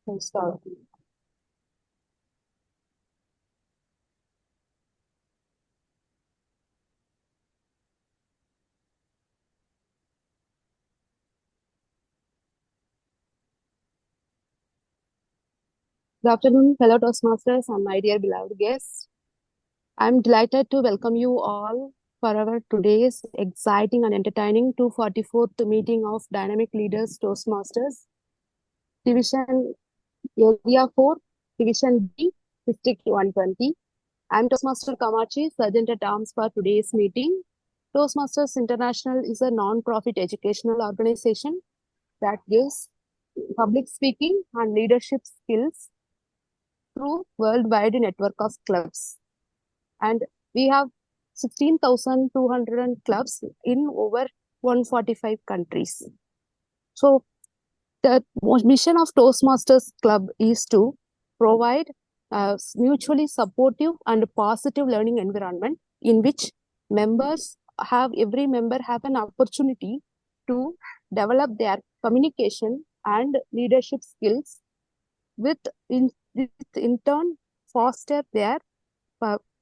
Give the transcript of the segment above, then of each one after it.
Can start. Good afternoon, fellow Toastmasters and my dear beloved guests. I'm delighted to welcome you all for our today's exciting and entertaining 244th meeting of Dynamic Leaders Toastmasters, Division Area 4, Division B, District 120. I'm Toastmaster Kamachi, Sergeant at Arms for today's meeting. Toastmasters International is a non-profit educational organization that gives public speaking and leadership skills through worldwide network of clubs. And we have 16,200 clubs in over 145 countries. So the mission of Toastmasters Club is to provide a mutually supportive and positive learning environment in which every member have an opportunity to develop their communication and leadership skills with in turn foster their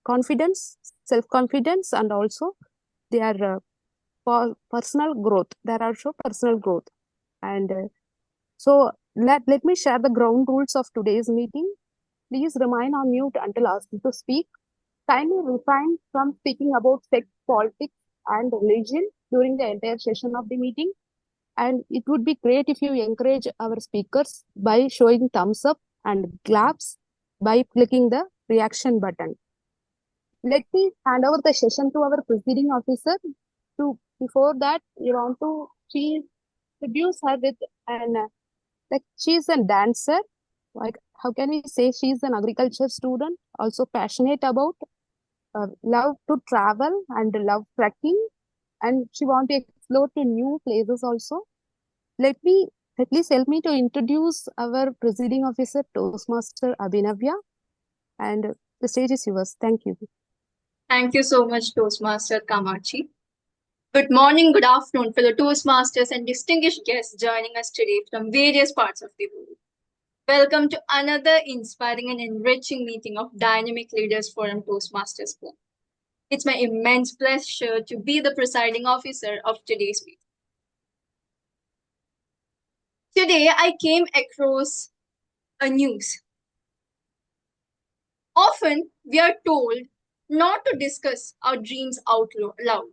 confidence, self-confidence, and also their personal growth. There are also personal growth. And so let me share the ground rules of today's meeting. Please remain on mute until asked to speak. Kindly refrain from speaking about sex, politics, and religion during the entire session of the meeting. And it would be great if you encourage our speakers by showing thumbs up and claps by clicking the reaction button. Let me hand over the session to our presiding officer. Before that, we want to introduce her with she's a dancer. Like, how can we say she's an agriculture student, also passionate about love to travel and love trekking, and she want to explore to new places also. Please help me to introduce our presiding officer, Toastmaster Abhinavya, and the stage is yours. Thank you. Thank you so much, Toastmaster Kamachi. Good morning, good afternoon, fellow Toastmasters and distinguished guests joining us today from various parts of the world. Welcome to another inspiring and enriching meeting of Dynamic Leaders Forum Toastmasters Club. It's my immense pleasure to be the presiding officer of today's meeting. Today, I came across a news. Often, we are told not to discuss our dreams out loud,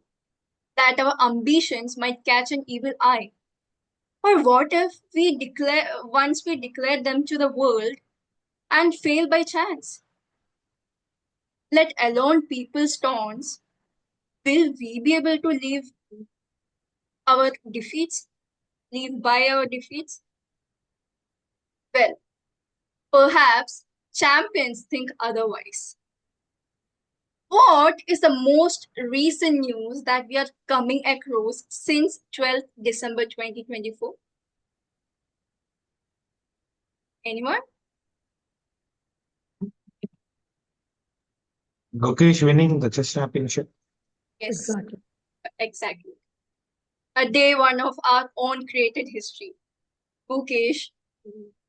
that our ambitions might catch an evil eye. Or what if once we declare them to the world and fail by chance? Let alone people's taunts, will we be able to live by our defeats? Well, perhaps champions think otherwise. What is the most recent news that we are coming across since 12th December 2024? Anyone? Gukesh winning the chess championship. Yes, exactly. A day one of our own created history. Gukesh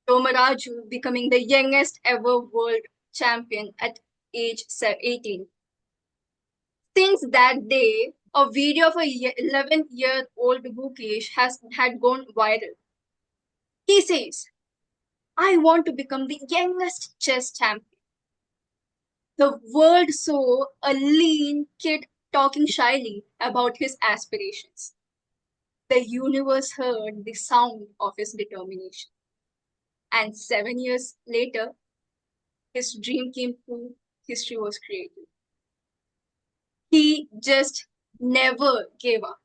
Tomaraju becoming the youngest ever world champion at age 18. Since that day, a video of a 11-year-old Gukesh had gone viral. He says, "I want to become the youngest chess champion." The world saw a lean kid talking shyly about his aspirations. The universe heard the sound of his determination. And 7 years later, his dream came true, history was created. He just never gave up.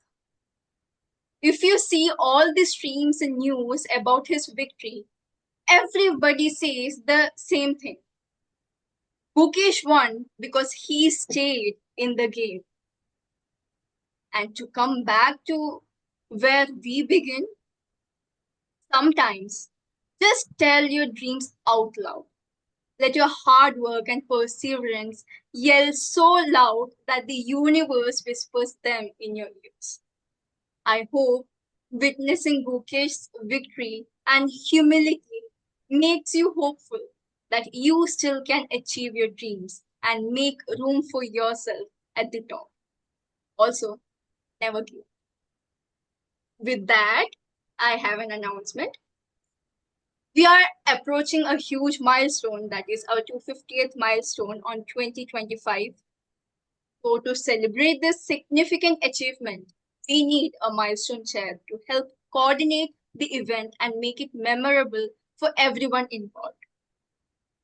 If you see all the streams and news about his victory, everybody says the same thing. Gukesh won because he stayed in the game. And to come back to where we begin, sometimes just tell your dreams out loud. Let your hard work and perseverance yell so loud that the universe whispers them in your ears. I hope witnessing Gukesh's victory and humility makes you hopeful that you still can achieve your dreams and make room for yourself at the top. Also, never give up. With that, I have an announcement. We are approaching a huge milestone, that is our 250th milestone on 2025. So to celebrate this significant achievement, we need a milestone chair to help coordinate the event and make it memorable for everyone involved.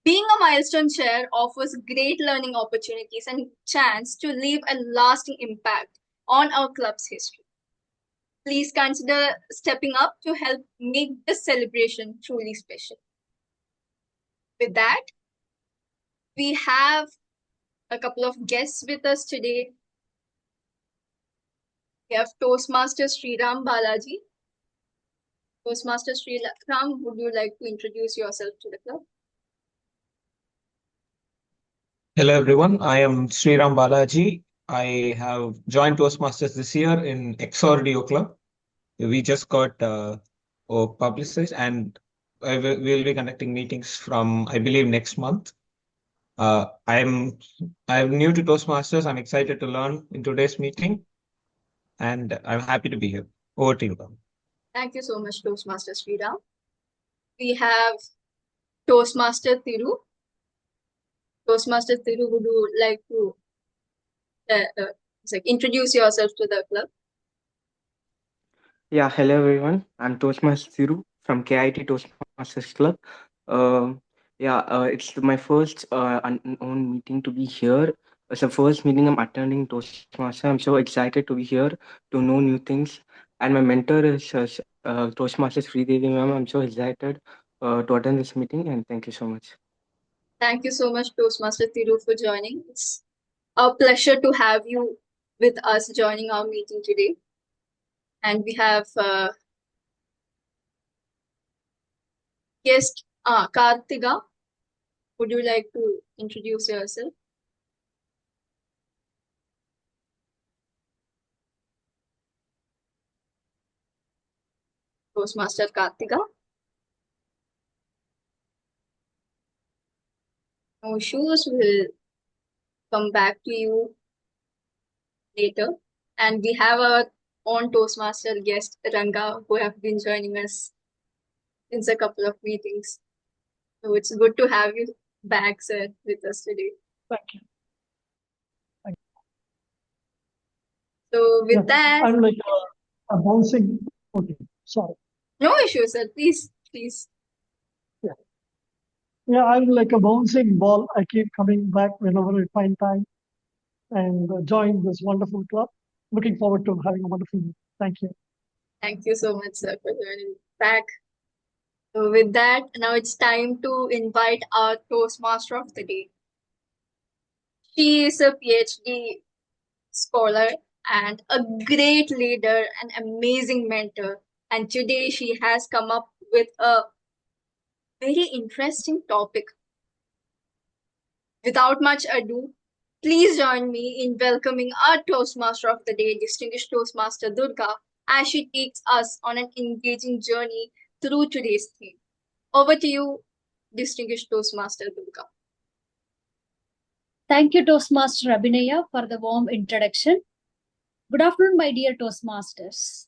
Being a milestone chair offers great learning opportunities and chance to leave a lasting impact on our club's history. Please consider stepping up to help make this celebration truly special. With that, we have a couple of guests with us today. We have Toastmaster Sriram Balaji. Toastmaster Sriram, would you like to introduce yourself to the club? Hello, everyone. I am Sriram Balaji. I have joined Toastmasters this year in Exordio Club. We just got publicized, and we'll be conducting meetings from, I believe, next month. I'm new to Toastmasters. I'm excited to learn in today's meeting, and I'm happy to be here. Over to you, Pam. Thank you so much, Toastmaster Sriram. We have Toastmaster Thiru. Toastmaster Thiru, would you like to introduce yourself to the club? Yeah, hello everyone. I'm Toastmaster Thiru from KIT Toastmasters Club. It's my first own meeting to be here. It's the first meeting I'm attending Toastmaster. I'm so excited to be here to know new things. And my mentor is Toastmaster Sridevi ma'am. I'm so excited to attend this meeting, and thank you so much. Thank you so much, Toastmaster Thiru, for joining. It's a pleasure to have you with us joining our meeting today. And we have guest Kartiga. Would you like to introduce yourself? Toastmaster Kartiga. No issues. We'll come back to you later. And we have our own Toastmaster guest, Ranga, who have been joining us since a couple of meetings. So it's good to have you back, sir, with us today. Thank you. So with that, I'm like a bouncing. Okay, sorry. No issue, sir. Please. Yeah, I'm like a bouncing ball. I keep coming back whenever I find time and join this wonderful club. Looking forward to having a wonderful meeting. Thank you. Thank you so much, sir, for joining back. So with that, now it's time to invite our Toastmaster of the day. She is a PhD scholar and a great leader, an amazing mentor. And today she has come up with a very interesting topic. Without much ado, please join me in welcoming our Toastmaster of the day, distinguished Toastmaster Durga, as she takes us on an engaging journey through today's theme. Over to you, distinguished Toastmaster Durga. Thank you, Toastmaster Abhinaya, for the warm introduction. Good afternoon, my dear Toastmasters.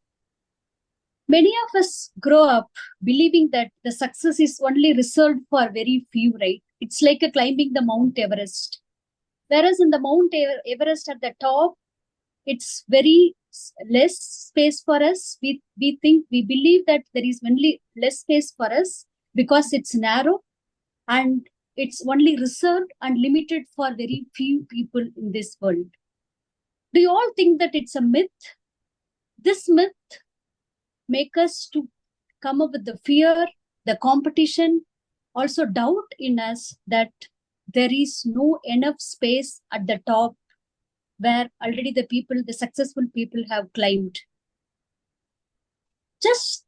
Many of us grow up believing that the success is only reserved for very few, right? It's like climbing the Mount Everest. Whereas in the Mount Everest at the top, it's very less space for us. We believe that there is only less space for us because it's narrow and it's only reserved and limited for very few people in this world. Do you all think that it's a myth? This myth makes us to come up with the fear, the competition, also doubt in us that there is no enough space at the top where already the successful people have climbed. Just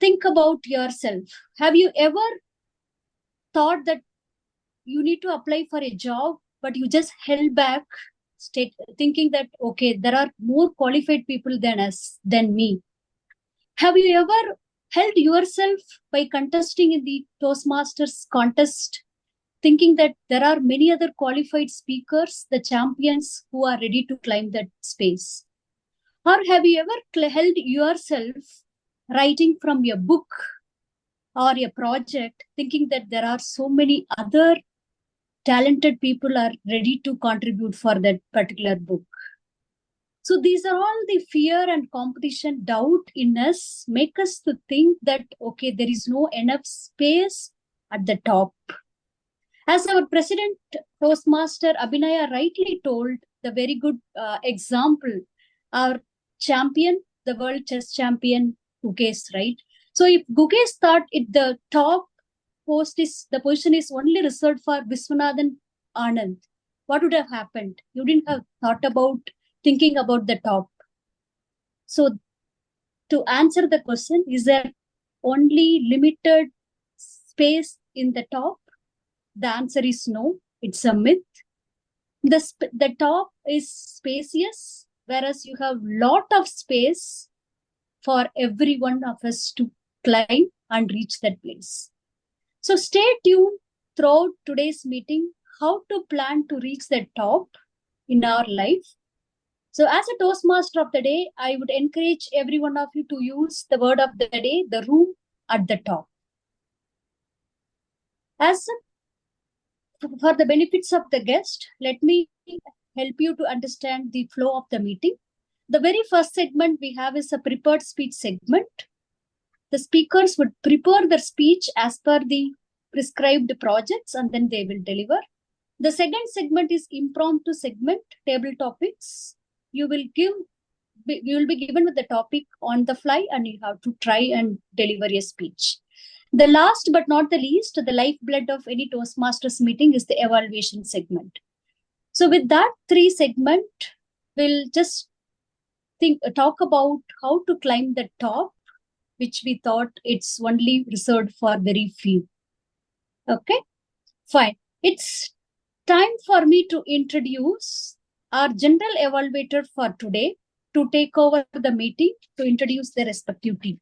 think about yourself. Have you ever thought that you need to apply for a job, but you just held back, thinking that, okay, there are more qualified people than me? Have you ever held yourself by contesting in the Toastmasters contest, thinking that there are many other qualified speakers, the champions who are ready to climb that space? Or have you ever held yourself writing from your book or a project, thinking that there are so many other talented people are ready to contribute for that particular book? So these are all the fear and competition, doubt in us, make us to think that, okay, there is no enough space at the top. As our president, Toastmaster Abhinaya rightly told, the very good example, our champion, the world chess champion, Gukesh, right? So if Gukesh thought the top the position is only reserved for Viswanathan Anand, what would have happened? You didn't have thought about thinking about the top. So to answer the question, is there only limited space in the top? The answer is no, it's a myth. The top is spacious, whereas you have lot of space for every one of us to climb and reach that place. So stay tuned throughout today's meeting, how to plan to reach the top in our life. So as a Toastmaster of the day, I would encourage every one of you to use the word of the day, the room at the top. For the benefits of the guest, let me help you to understand the flow of the meeting. The very first segment we have is a prepared speech segment. The speakers would prepare their speech as per the prescribed projects and then they will deliver. The second segment is impromptu segment, table topics. You will be given with the topic on the fly and you have to try and deliver a speech. The last but not the least, the lifeblood of any Toastmasters meeting is the evaluation segment. So with that 3 segment, we'll just talk about how to climb the top, which we thought it's only reserved for very few. Okay, fine. It's time for me to introduce our general evaluator for today to take over the meeting to introduce the respective team.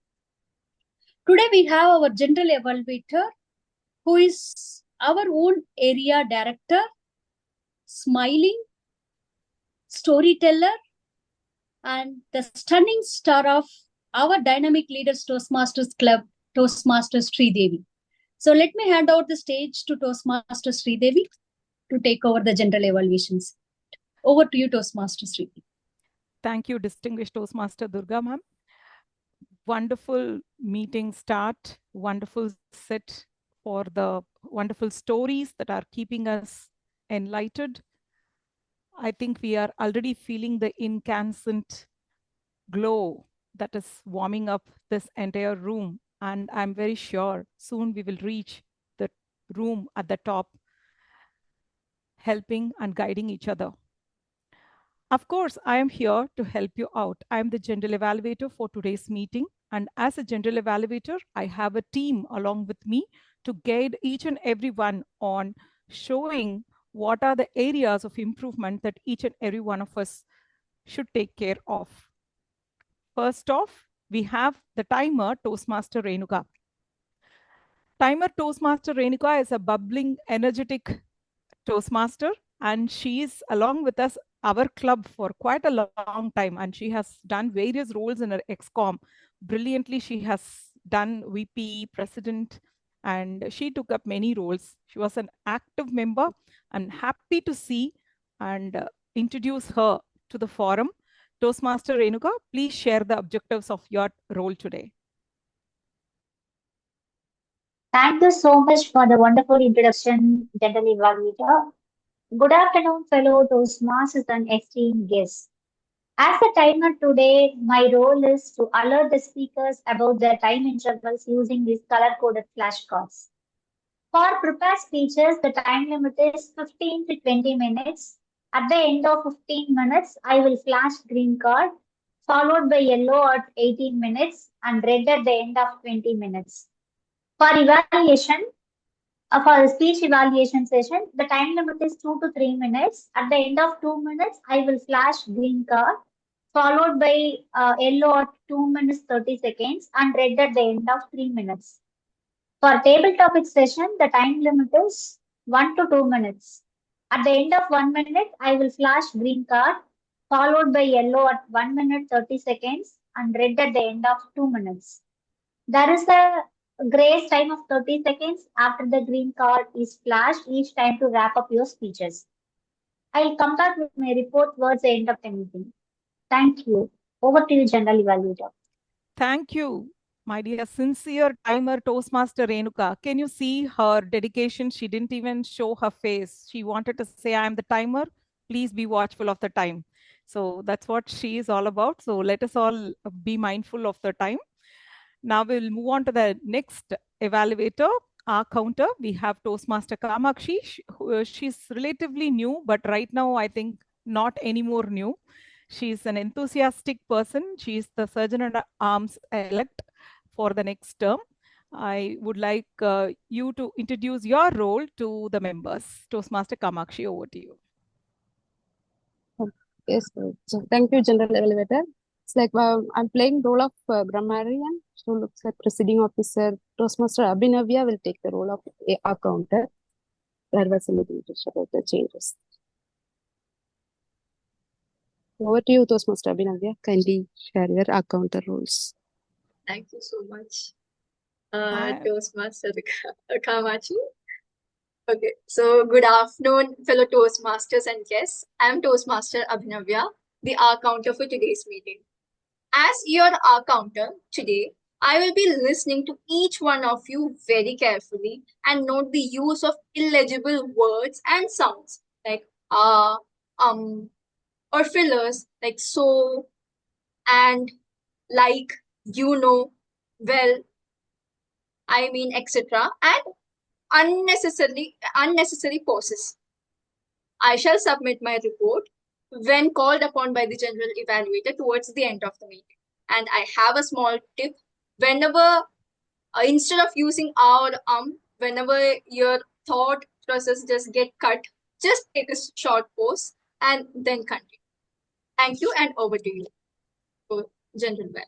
Today we have our general evaluator who is our own area director, smiling, storyteller, and the stunning star of our Dynamic Leaders Toastmasters Club, Toastmasters Sridevi. So let me hand over the stage to Toastmasters Sridevi to take over the general evaluations. Over to you, Toastmaster Sridevi. Thank you, distinguished Toastmaster Durga ma'am. Wonderful meeting start, wonderful set for the wonderful stories that are keeping us enlightened. I think we are already feeling the incandescent glow that is warming up this entire room. And I'm very sure soon we will reach the room at the top, helping and guiding each other. Of course, I am here to help you out. I am the general evaluator for today's meeting. And as a general evaluator, I have a team along with me to guide each and every one on showing what are the areas of improvement that each and every one of us should take care of. First off, we have the timer Toastmaster Renuka. Timer Toastmaster Renuka is a bubbling, energetic Toastmaster, and she is along with us, our club, for quite a long time, and she has done various roles in her XCOM. Brilliantly, she has done VP, President, and she took up many roles. She was an active member. I'm happy to see and introduce her to the forum. Toastmaster Renuka, please share the objectives of your role today. Thank you so much for the wonderful introduction, General Evaluator. Good afternoon, fellow Toastmasters and esteemed guests. As a timer today, my role is to alert the speakers about their time intervals using these color-coded flashcards. For prepared speeches, the time limit is 15 to 20 minutes. At the end of 15 minutes, I will flash green card, followed by yellow at 18 minutes and red at the end of 20 minutes. For evaluation, for the speech evaluation session, the time limit is 2 to 3 minutes. At the end of 2 minutes, I will flash green card, followed by yellow at 2 minutes 30 seconds and red at the end of 3 minutes. For table topic session, the time limit is 1 to 2 minutes. At the end of 1 minute, I will flash green card, followed by yellow at 1 minute 30 seconds and red at the end of 2 minutes. There is a grace time of 30 seconds after the green card is flashed each time to wrap up your speeches. I'll come back with my report towards the end of the meeting. Thank you. Over to you, General Evaluator. Thank you, my dear sincere timer Toastmaster Renuka. Can you see her dedication? She didn't even show her face. She wanted to say, I am the timer. Please be watchful of the time. So that's what she is all about. So let us all be mindful of the time. Now we'll move on to the next evaluator, our counter. We have Toastmaster Kamakshi. She's relatively new, but right now I think not anymore new. She's an enthusiastic person. She's the Surgeon at Arms elect for the next term. I would like you to introduce your role to the members. Toastmaster Kamakshi, over to you. Yes, so thank you, General Elevator. It's like I'm playing role of grammarian. So looks like presiding officer Toastmaster Abhinavya will take the role of a counter. There was a meeting to show about the changes. Over to you, Toastmaster Abhinavya. Kindly share your counter roles. Thank you so much, Hi. Toastmaster Kamachi. Okay, so good afternoon, fellow Toastmasters and guests. I'm Toastmaster Abhinavya, the R counter for today's meeting. As your R counter today, I will be listening to each one of you very carefully and note the use of illegible words and sounds like or fillers like so, and, like, you know, well, I mean, etc. and unnecessary pauses. I shall submit my report when called upon by the general evaluator towards the end of the meeting. And I have a small tip. Whenever, instead of using our whenever your thought process just get cut, just take a short pause and then continue. Thank you, and over to you for general value.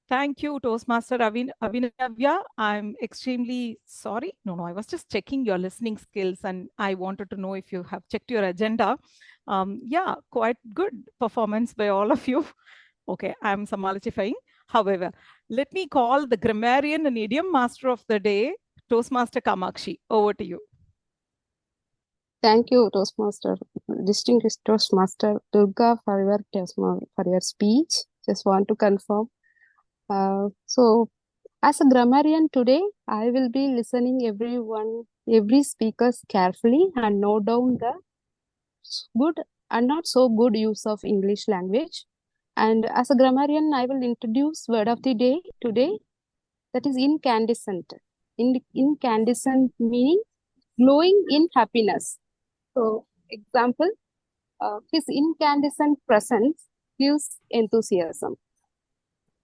Thank you, Toastmaster Abhinavya. I'm extremely sorry. No, I was just checking your listening skills and I wanted to know if you have checked your agenda. Yeah, quite good performance by all of you. Okay, I'm samalachifying. However, let me call the grammarian and idiom master of the day, Toastmaster Kamakshi. Over to you. Thank you, Toastmaster, distinguished Toastmaster Durga, for your speech. Just want to confirm. So, as a grammarian today, I will be listening every speakers carefully and note down the good and not so good use of English language. And as a grammarian, I will introduce word of the day today, that is incandescent. Incandescent meaning glowing in happiness. So, example, his incandescent presence gives enthusiasm.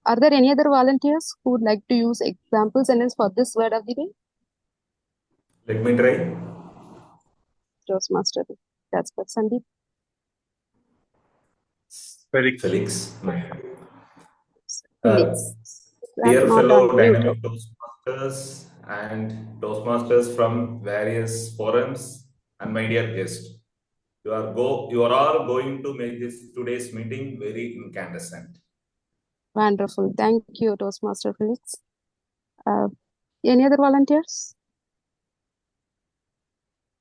Are there any other volunteers who would like to use example sentence for this word of the day? Let me try. Toastmaster, that's for Sandeep. Felix. Felix. Dear Not fellow on mute. dynamic Toastmasters and Toastmasters from various forums and my dear guest, you are all going to make this today's meeting very incandescent. Wonderful. Thank you, Toastmaster Felix. Any other volunteers?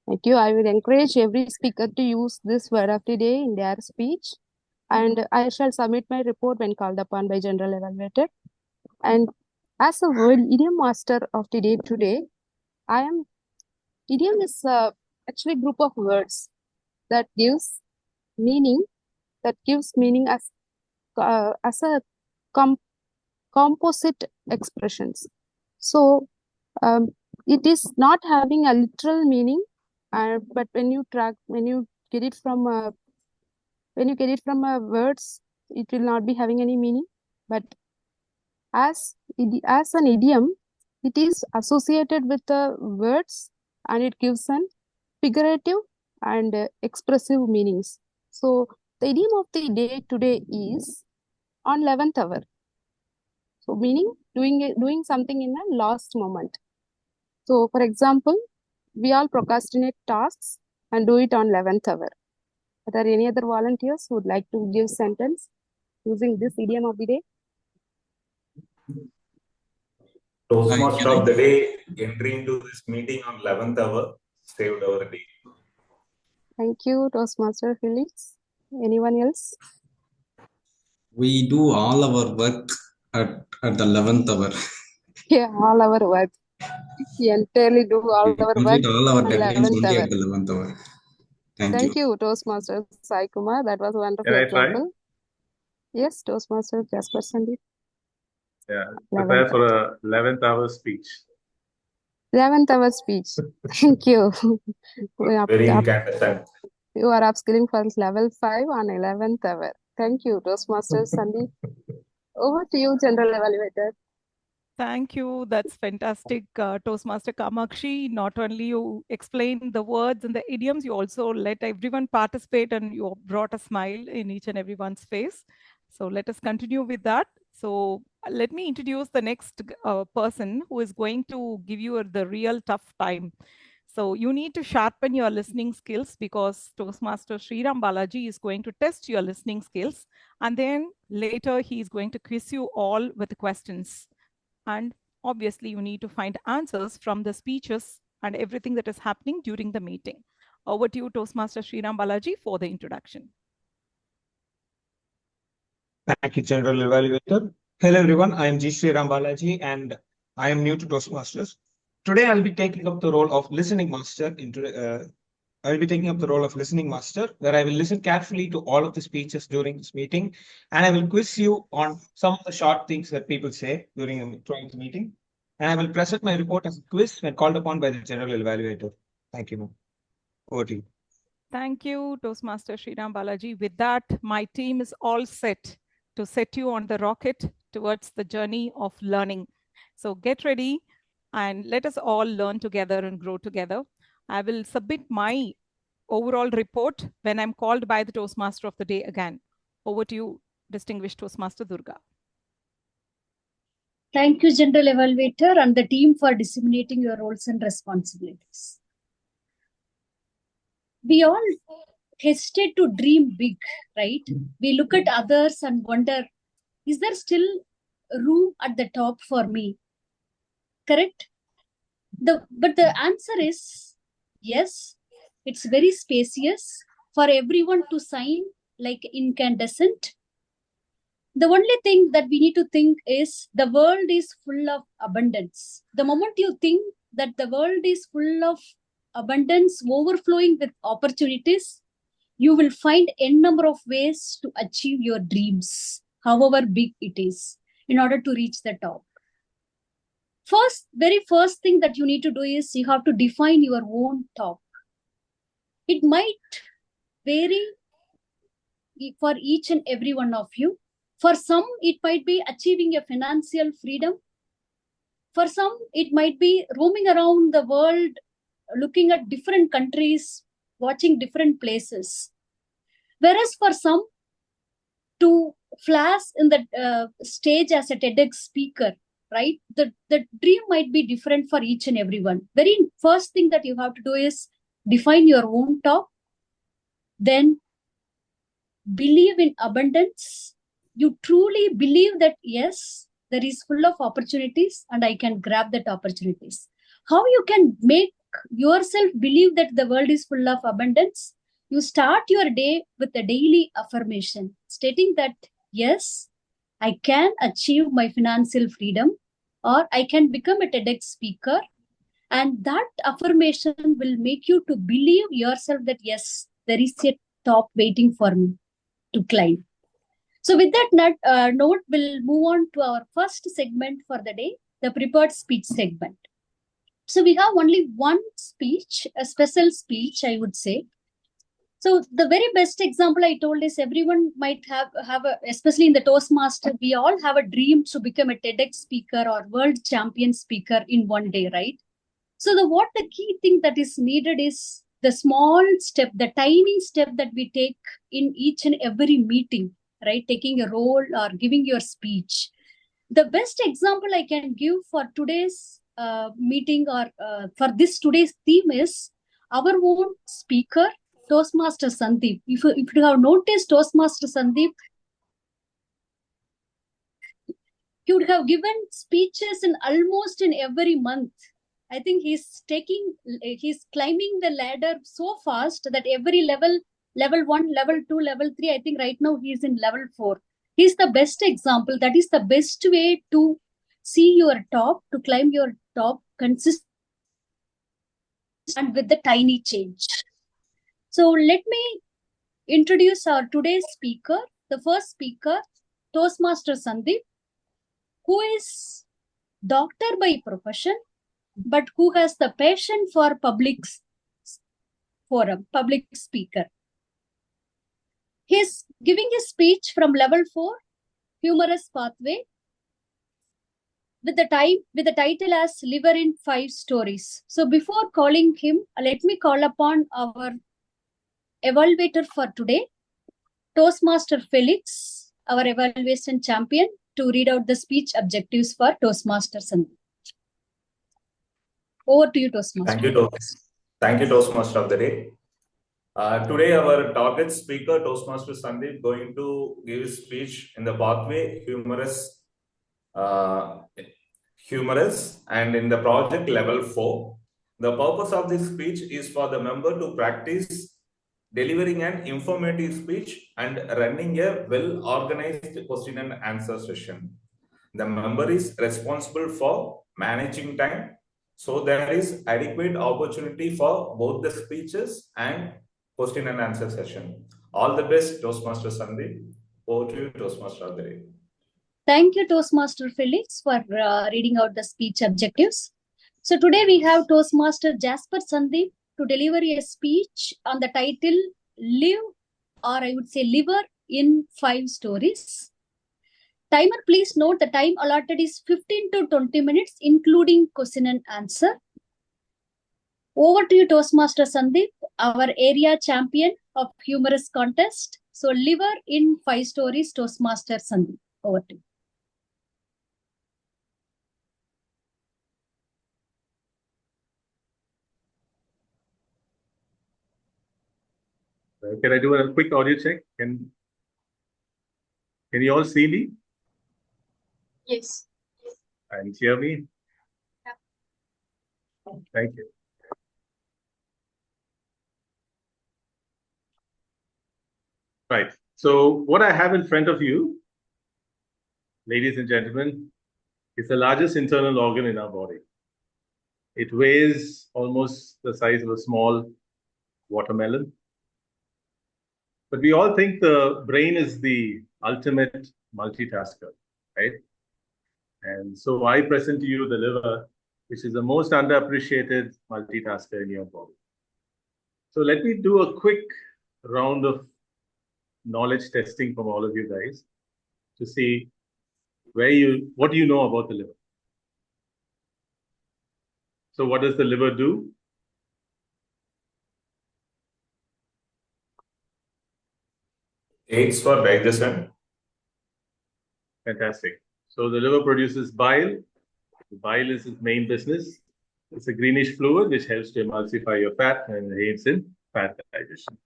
Thank you. I will encourage every speaker to use this word of the day in their speech. And I shall submit my report when called upon by General Evaluator. And as a word idiom master of the day today, idiom is actually a group of words that gives meaning as a composite expressions. So it is not having a literal meaning, but when you get it from words, it will not be having any meaning. But as an idiom, it is associated with the words and it gives an figurative and expressive meanings. So The idiom of the day today is on 11th hour. So meaning doing something in a last moment. So for example, we all procrastinate tasks and do it on 11th hour. Are there any other volunteers who would like to give sentence using this idiom of the day? Toastmaster of the day entry into this meeting on 11th hour saved our day. Thank you, Toastmaster Felix. Anyone else? We do all our work at the 11th hour. Yeah, all our work. We entirely do all We our work complete all our on deadlines 11th only hour. at the 11th hour. Thank you, Toastmaster Sai Kumar. That was a wonderful Can I try? example. Yes, Toastmaster Jasper Sandeep. Yeah, prepare for a 11th hour speech. 11th hour speech. Thank you. Very incandescent. You are upskilling for level 5 on 11th hour. Thank you, Toastmaster Sandeep. Over to you, General Evaluator. Thank you. That's fantastic, Toastmaster Kamakshi. Not only you explain the words and the idioms, you also let everyone participate and you brought a smile in each and everyone's face. So let us continue with that. So let me introduce the next person who is going to give you the real tough time. So you need to sharpen your listening skills because Toastmaster Sriram Balaji is going to test your listening skills. And then later he is going to quiz you all with questions. And obviously, you need to find answers from the speeches and everything that is happening during the meeting. Over to you, Toastmaster Sriram Balaji, for the introduction. Thank you, General Evaluator. Hello, everyone. I am G. Sriram Balaji, and I am new to Toastmasters. Today, I'll be taking up the role of listening master. I'll be taking up the role of listening master, where I will listen carefully to all of the speeches during this meeting, and I will quiz you on some of the short things that people say during the meeting. And I will present my report as a quiz when called upon by the General Evaluator. Thank you, ma'am. Over to you. Thank you, Toastmaster Sriram Balaji. With that, my team is all set to set you on the rocket towards the journey of learning. So get ready and let us all learn together and grow together. I will submit my overall report when I'm called by the Toastmaster of the day again. Over to you, distinguished Toastmaster Durga. Thank you, General Evaluator and the team for disseminating your roles and responsibilities. We all hesitate to dream big, right? We look at others and wonder, is there still room at the top for me? Correct? But the answer is yes, it's very spacious for everyone to sign like incandescent. The only thing that we need to think is the world is full of abundance. The moment you think that the world is full of abundance, overflowing with opportunities, you will find n number of ways to achieve your dreams, however big it is, in order to reach the top. Very first thing that you need to do is you have to define your own top. It might vary for each and every one of you. For some, it might be achieving a financial freedom. For some, it might be roaming around the world, looking at different countries, watching different places. Whereas for some, to flash in the stage as a TEDx speaker, right? The dream might be different for each and everyone. Very first thing that you have to do is define your own top. Then believe in abundance. You truly believe that, yes, there is full of opportunities and I can grab that opportunities. How you can make yourself believe that the world is full of abundance? You start your day with a daily affirmation stating that, yes, I can achieve my financial freedom, or I can become a TEDx speaker. And that affirmation will make you to believe yourself that, yes, there is a top waiting for me to climb. So with that note, we'll move on to our first segment for the day, the prepared speech segment. So we have only one speech, a special speech, I would say. So the very best example I told is everyone might have especially in the Toastmaster, we all have a dream to become a TEDx speaker or world champion speaker in one day, right? So what the key thing that is needed is the small step, the tiny step that we take in each and every meeting, right? Taking a role or giving your speech. The best example I can give for today's meeting or for this today's theme is our own speaker, Toastmaster Sandeep. If you have noticed Toastmaster Sandeep, he would have given speeches in almost in every month. I think he's climbing the ladder so fast that every level 1, level 2, level 3, I think right now he's in level 4. He's the best example. That is the best way to see your top, to climb your top consistently and with the tiny change. So let me introduce our today's speaker. The first speaker, Toastmaster Sandeep, who is doctor by profession, but who has the passion for public forum, public speaker. He's giving a speech from level 4, humorous pathway, with the title as Liver in 5 Stories. So before calling him, let me call upon our evaluator for today, Toastmaster Felix, our evaluation champion, to read out the speech objectives for Toastmaster Sandeep. Over to you, Toastmaster. Thank you, Toastmaster of the day. Today, our target speaker, Toastmaster Sandeep, going to give his speech in the pathway, humorous, and in the project level 4. The purpose of this speech is for the member to practice delivering an informative speech and running a well-organized question and answer session. The member is responsible for managing time, so there is adequate opportunity for both the speeches and question and answer session. All the best, Toastmaster Sandeep. Over to you, Toastmaster of the day. Thank you, Toastmaster Felix, for reading out the speech objectives. So today we have Toastmaster Jasper Sandeep to deliver a speech on the title Liver in 5 Stories. Timer, please note the time allotted is 15 to 20 minutes, including question and answer. Over to you, Toastmaster Sandeep, our area champion of humorous contest. So Liver in 5 Stories, Toastmaster Sandeep. Over to you. Can I do a quick audio check? Can you all see me? Yes. And hear me? Yeah. Thank you. Right. So what I have in front of you, ladies and gentlemen, is the largest internal organ in our body. It weighs almost the size of a small watermelon. But we all think the brain is the ultimate multitasker, right? And so I present to you the liver, which is the most underappreciated multitasker in your body. So let me do a quick round of knowledge testing from all of you guys to see what do you know about the liver. So what does the liver do? Aids for digestion. Fantastic. So the liver produces bile. The bile is its main business. It's a greenish fluid which helps to emulsify your fat and aids in fat digestion.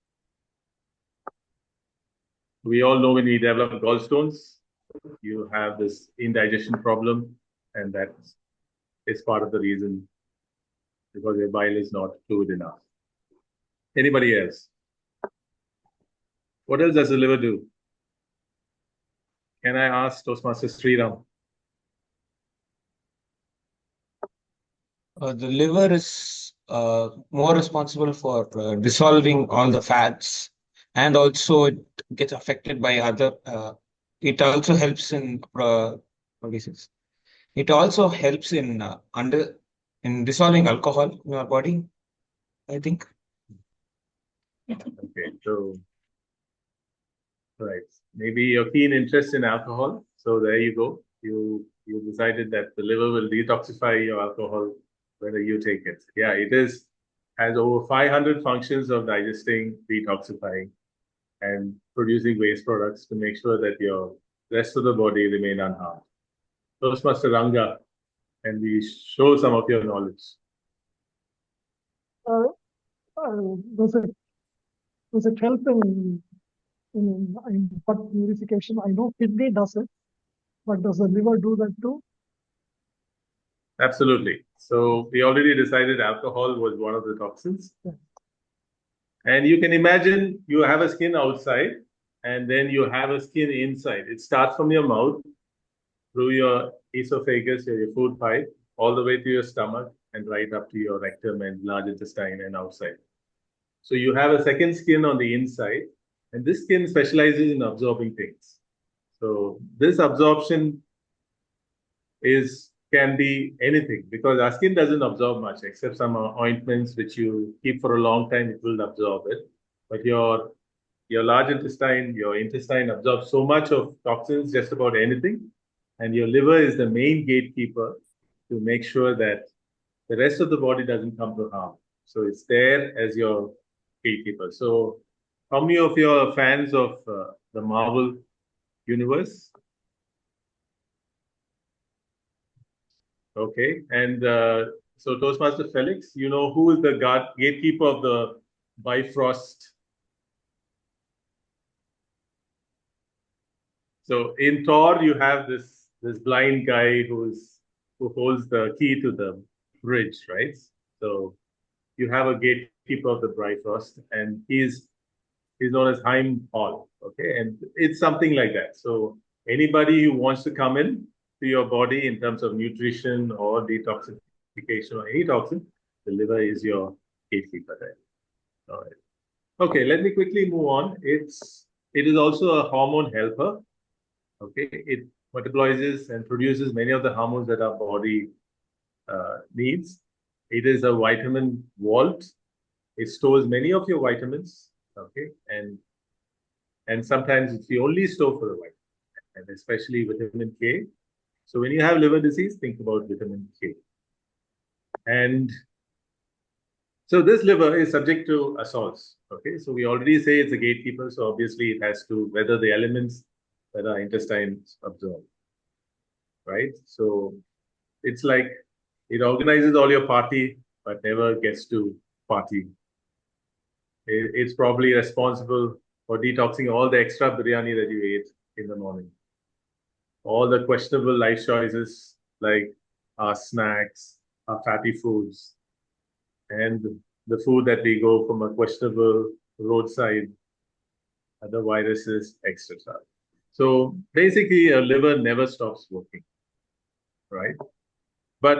We all know when we develop gallstones, you have this indigestion problem, and that is part of the reason, because your bile is not fluid enough. Anybody else? What else does the liver do? Can I ask Toastmaster Sriram? The liver is more responsible for dissolving all the fats, and also it gets affected by other. It also helps in It also helps in dissolving alcohol in your body, I think. Okay, so right, maybe your keen interest in alcohol. So there you go. You decided that the liver will detoxify your alcohol whether you take it. Yeah, it is has over 500 functions of digesting, detoxifying, and producing waste products to make sure that your rest of the body remain unharmed. Toastmaster Ranga, can we show some of your knowledge? Does it help in blood purification? I know kidney does it, but does the liver do that too? Absolutely. So we already decided alcohol was one of the toxins. Yeah. And you can imagine you have a skin outside and then you have a skin inside. It starts from your mouth through your esophagus or your food pipe all the way to your stomach and right up to your rectum and large intestine and outside. So you have a second skin on the inside, and this skin specializes in absorbing things. So this absorption can be anything, because our skin doesn't absorb much except some ointments which you keep for a long time, it will absorb it. But your large intestine, your intestine absorbs so much of toxins, just about anything. And your liver is the main gatekeeper to make sure that the rest of the body doesn't come to harm. So it's there as your gatekeeper. So how many of you are fans of the Marvel universe? Okay. And so Toastmaster Felix, you know who is the gatekeeper of the Bifrost? So in Thor, you have this blind guy who holds the key to the bridge, right? So you have a gatekeeper of the Bifrost, and he's known as Heimdall. Okay, and it's something like that. So anybody who wants to come in to your body in terms of nutrition or detoxification or any toxin, the liver is your gatekeeper there. All right. Okay, let me quickly move on. It is also a hormone helper. Okay, it metabolizes and produces many of the hormones that our body needs. It is a vitamin vault. It stores many of your vitamins. Okay, and sometimes it's the only store for the vitamin, and especially vitamin K. So when you have liver disease, think about vitamin K. And so this liver is subject to assaults. Okay, so we already say it's a gatekeeper, so obviously it has to weather the elements that our intestines absorb, right? So it's like it organizes all your party, but never gets to party. It's probably responsible for detoxing all the extra biryani that you ate in the morning. All the questionable life choices like our snacks, our fatty foods, and the food that we go from a questionable roadside, the viruses, etc. So basically, a liver never stops working, right? But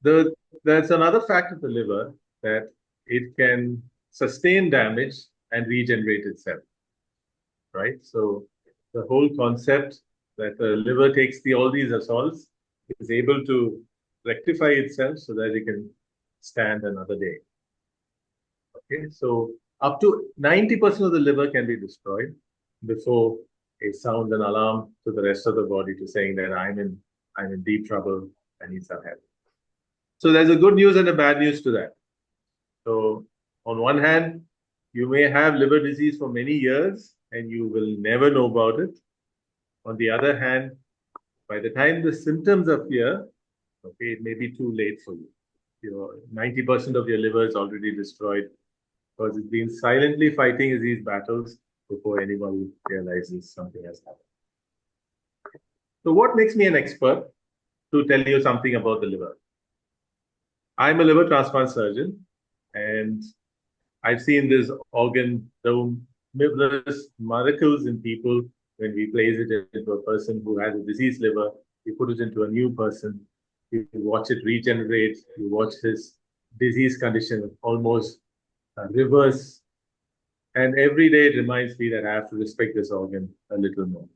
there's another fact of the liver, that it can sustain damage and regenerate itself, right? So the whole concept that the liver takes all these assaults is able to rectify itself so that it can stand another day. Okay, so up to 90% of the liver can be destroyed before it sounds an alarm to the rest of the body to saying that I'm in deep trouble, I need some help. So there's a good news and a bad news to that. So on one hand, you may have liver disease for many years and you will never know about it. On the other hand, by the time the symptoms appear, okay, it may be too late for you. 90% of your liver is already destroyed because it's been silently fighting these battles before anybody realizes something has happened. So what makes me an expert to tell you something about the liver? I'm a liver transplant surgeon, and I've seen this organ do numerous miracles in people when we place it into a person who has a diseased liver. We put it into a new person. You watch it regenerate. You watch his disease condition almost reverse. And every day it reminds me that I have to respect this organ a little more.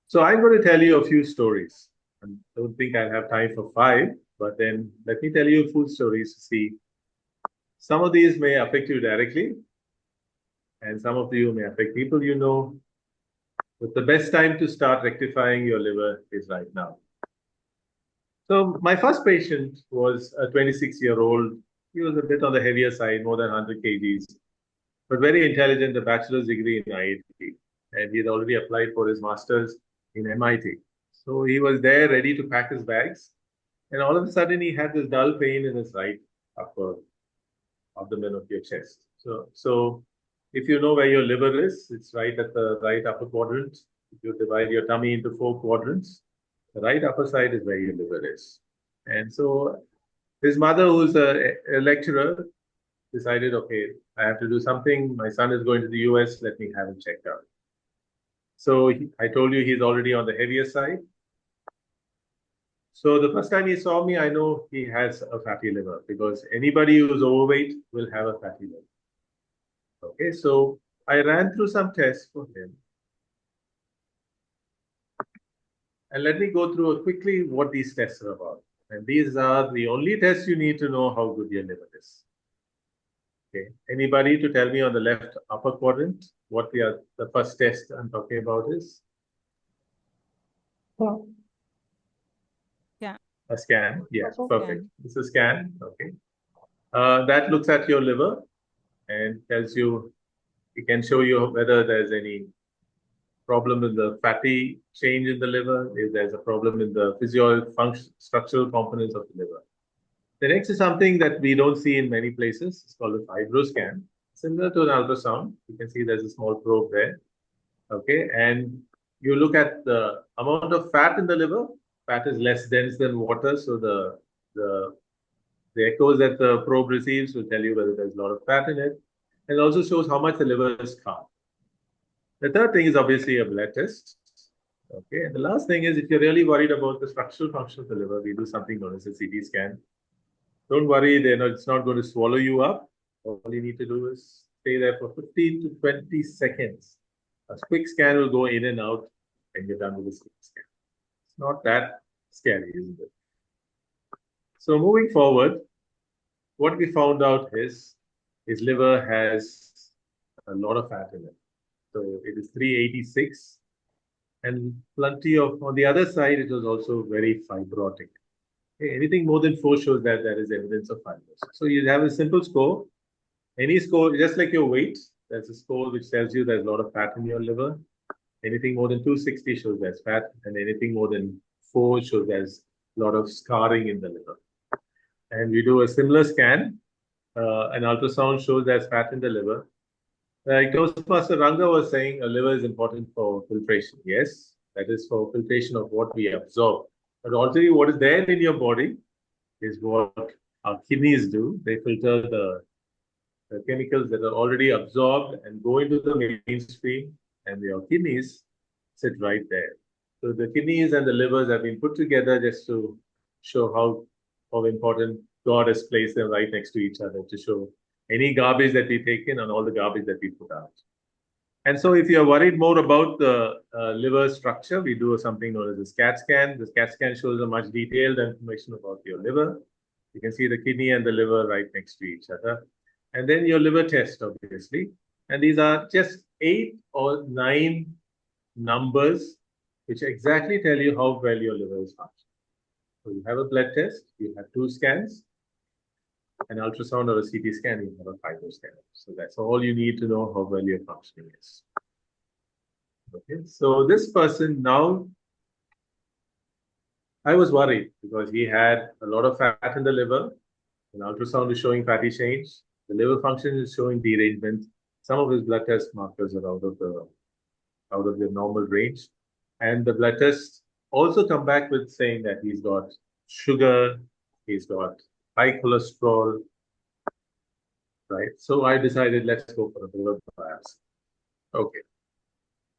So I'm going to tell you a few stories. I don't think I'll have time for 5, but then let me tell you a few stories to see. Some of these may affect you directly, and some of you may affect people you know. But the best time to start rectifying your liver is right now. So my first patient was a 26-year-old. He was a bit on the heavier side, more than 100 kgs, but very intelligent, a bachelor's degree in IIT. And he had already applied for his master's in MIT. So he was there ready to pack his bags. And all of a sudden, he had this dull pain in his right upper abdomen of your chest. So if you know where your liver is, it's right at the right upper quadrant. If you divide your tummy into 4 quadrants, the right upper side is where your liver is. And so his mother, who's a lecturer, decided, okay, I have to do something. My son is going to the US. Let me have him checked out. So I told you he's already on the heavier side. So the first time he saw me, I know he has a fatty liver because anybody who's overweight will have a fatty liver. Okay, so I ran through some tests for him. And let me go through quickly what these tests are about. And these are the only tests you need to know how good your liver is. Okay, anybody to tell me on the left upper quadrant what the first test I'm talking about is? Yeah. A scan. Yeah, That's all. perfect. It's a scan. Okay. That looks at your liver and tells you, it can show you whether there's any problem in the fatty change in the liver, if there's a problem in the structural components of the liver. The next is something that we don't see in many places. It's called a fibroscan. Similar to an ultrasound. You can see there's a small probe there. Okay, and you look at the amount of fat in the liver. Fat is less dense than water, so the echoes that the probe receives will tell you whether there's a lot of fat in it. And it also shows how much the liver is carb. The third thing is obviously a blood test. Okay, and the last thing is if you're really worried about the structural function of the liver, we do something known as a CT scan. Don't worry, it's not going to swallow you up. All you need to do is stay there for 15 to 20 seconds. A quick scan will go in and out and you're done with the quick scan. It's not that scary, isn't it? So moving forward, what we found out is his liver has a lot of fat in it. So it is 386 and plenty of, on the other side, it was also very fibrotic. Okay, anything more than 4 shows that there is evidence of fibrosis. So you have a simple score. Any score, just like your weight, there's a score which tells you there's a lot of fat in your liver. Anything more than 260 shows there's fat, and anything more than 4 shows there's a lot of scarring in the liver. And we do a similar scan. An ultrasound shows there's fat in the liver. Like Toastmaster Ranga was saying, a liver is important for filtration. Yes, that is for filtration of what we absorb. But already what is there in your body is what our kidneys do. They filter the chemicals that are already absorbed and go into the mainstream, and your kidneys sit right there. So the kidneys and the livers have been put together just to show how important God has placed them right next to each other, to show any garbage that we take in and all the garbage that we put out. And so if you're worried more about the liver structure, we do something known as a CAT scan. The CAT scan shows a much detailed information about your liver. You can see the kidney and the liver right next to each other. And then your liver test, obviously. And these are just 8 or 9 numbers which exactly tell you how well your liver is functioning. So you have a blood test, you have 2 scans, an ultrasound or a CT scan, you have a fibroscan. So that's all you need to know how well your functioning is. Okay, so this person now, I was worried because he had a lot of fat in the liver. An ultrasound is showing fatty change. The liver function is showing derangement. Some of his blood test markers are out of the normal range. And the blood tests also come back with saying that he's got sugar, he's got high cholesterol, right? So I decided, let's go for a liver biopsy. Okay.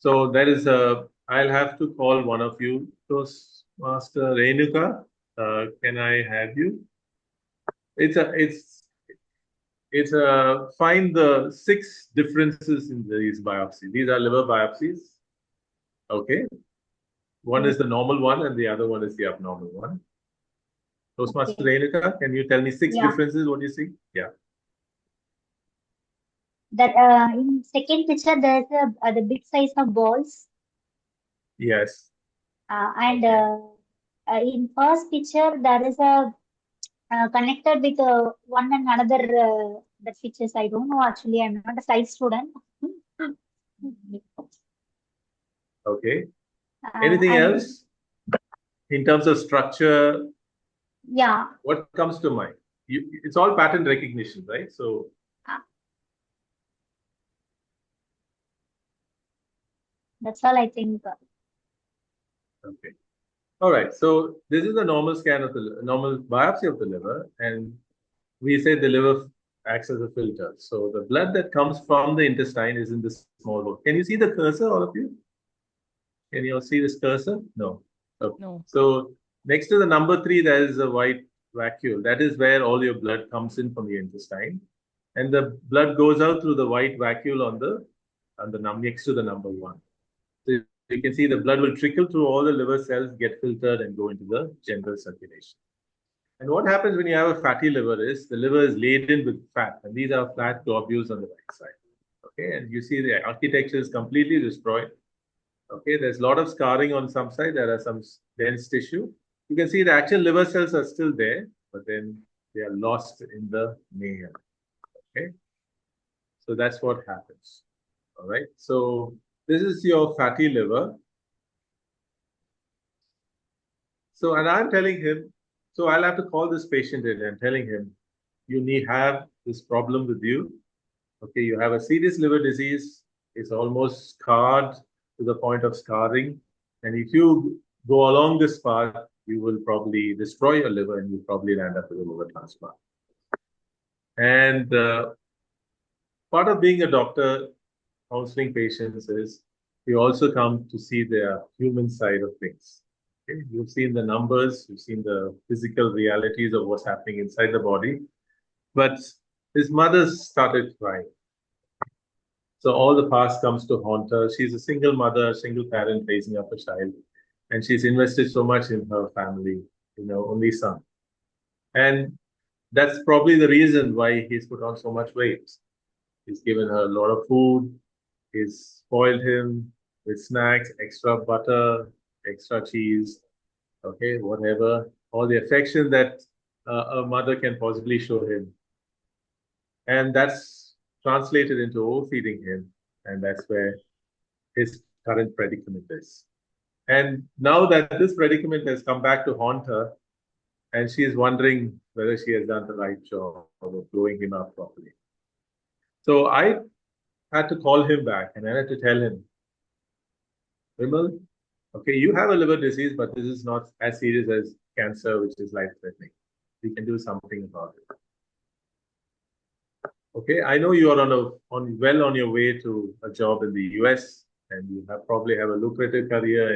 So there is I'll have to call one of you, Toastmaster Renuka. Can I have you? Find the 6 differences in these biopsies. These are liver biopsies. Okay. One is the normal one and the other one is the abnormal one. Toastmaster Renuka, can you tell me 6 differences? What do you see? Yeah. That in second picture, there's the big size of balls. Yes. And In first picture, there is a connected with one and another the pictures. I don't know actually. I'm not a science student. Okay. Anything And else in terms of structure? yeah, What comes to mind? It's all pattern recognition, right? So that's all I think. okay. All right. So this is a normal scan of the normal biopsy of the liver, and we say the liver acts as a filter. So the blood that comes from the intestine is in this small hole. Can you see the cursor, all of you? Can you all see this cursor? No. Okay. No. So next to the number 3, there is a white vacuole. That is where all your blood comes in from the intestine, and the blood goes out through the white vacuole on the next to the number 1. So you can see the blood will trickle through all the liver cells, get filtered, and go into the general circulation. And what happens when you have a fatty liver is the liver is laden with fat, and these are fat globules on the right side. Okay, and you see the architecture is completely destroyed. Okay, there's a lot of scarring on some side. There are some dense tissue. You can see the actual liver cells are still there, but then they are lost in the mayhem. Okay, so that's what happens. All right, so this is your fatty liver. So, and I'm telling him, so I'll have to call this patient in and telling him, you need have this problem with you. Okay, you have a serious liver disease. It's almost scarred to the point of scarring. And if you go along this path, you will probably destroy your liver and you'll probably end up with a liver transplant. And part of being a doctor, counseling patients is you also come to see their human side of things. Okay? You've seen the numbers, you've seen the physical realities of what's happening inside the body. But his mother started crying. So all the past comes to haunt her. She's a single mother, single parent raising up a child. And she's invested so much in her family, only son. And that's probably the reason why he's put on so much weight. He's given her a lot of food. He's spoiled him with snacks, extra butter, extra cheese, okay, whatever. All the affection that a mother can possibly show him. And that's translated into overfeeding him. And that's where his current predicament is. And now that this predicament has come back to haunt her, and she is wondering whether she has done the right job of growing him up properly. So I had to call him back and I had to tell him, Vimal, okay, you have a liver disease, but this is not as serious as cancer, which is life-threatening. We can do something about it. Okay, I know you are well on your way to a job in the US, and you probably have a lucrative career,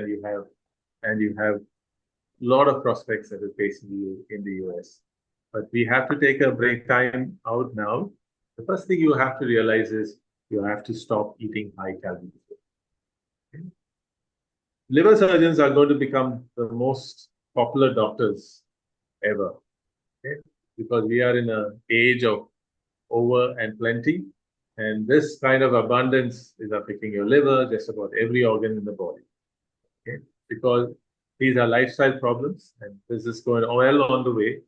and you have a lot of prospects that are facing you in the US. But we have to take a break time out now. The first thing you have to realize is you have to stop eating high-calorie food. Okay? Liver surgeons are going to become the most popular doctors ever, okay? Because we are in an age of over and plenty, and this kind of abundance is affecting your liver, just about every organ in the body, okay? Because these are lifestyle problems, and this is going well on the way.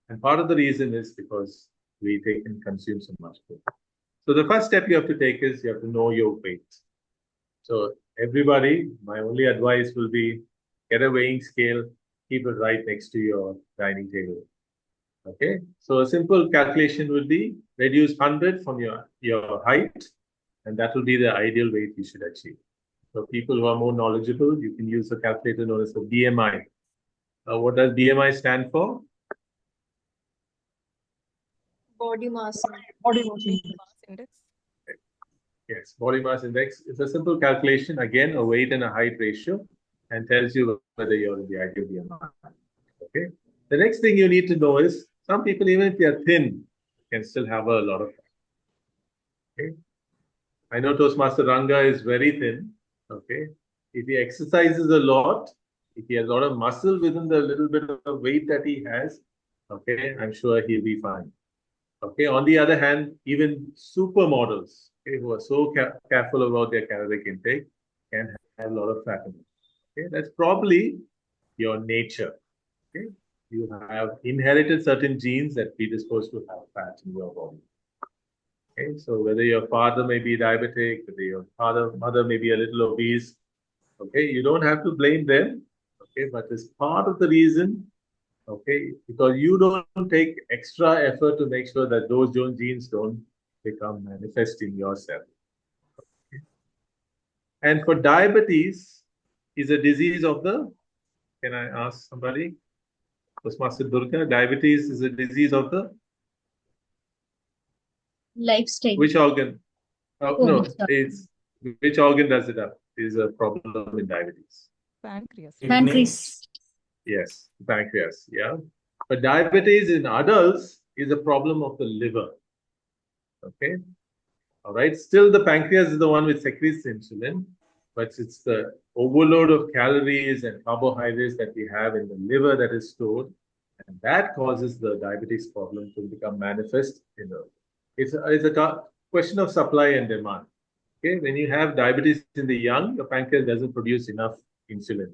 And part of the reason is because we take and consume so much food. So the first step you have to take is you have to know your weight. So everybody, my only advice will be get a weighing scale, keep it right next to your dining table. Okay, so a simple calculation would be reduce 100 from your height, and that will be the ideal weight you should achieve. So people who are more knowledgeable, you can use a calculator known as the BMI. What does BMI stand for? Body mass. Body mass Index. Yes, body mass index. It's a simple calculation, again, a weight and a height ratio, and tells you whether you're in the ideal BMI. Okay. The next thing you need to know is some people, even if they are thin, can still have a lot of fat. Okay. I know Toastmaster Ranga is very thin. Okay. If he exercises a lot, if he has a lot of muscle within the little bit of weight that he has, okay, I'm sure he'll be fine. Okay. On the other hand, even supermodels, okay, who are so careful about their caloric intake can have a lot of fat in them. Okay. That's probably your nature. Okay, you have inherited certain genes that predispose to have fat in your body. Okay, so whether your father may be diabetic, whether your mother may be a little obese, okay, you don't have to blame them. Okay, but it's part of the reason. Okay, because you don't take extra effort to make sure that those genes don't become manifest in yourself. Okay. And for diabetes, is a disease of the. Can I ask somebody? Toastmaster Durga, diabetes is a disease of the Lifestyle. which organ? Oh, No, which organ? it's which organ does it have? Is a problem in diabetes. Pancreas. Pancreas. Yes, pancreas. Yeah, but diabetes in adults is a problem of the liver. Okay, all right. Still, the pancreas is the one which secretes insulin, but it's the overload of calories and carbohydrates that we have in the liver that is stored, and that causes the diabetes problem to become manifest. It's a question of supply and demand. Okay, when you have diabetes in the young, your pancreas doesn't produce enough insulin.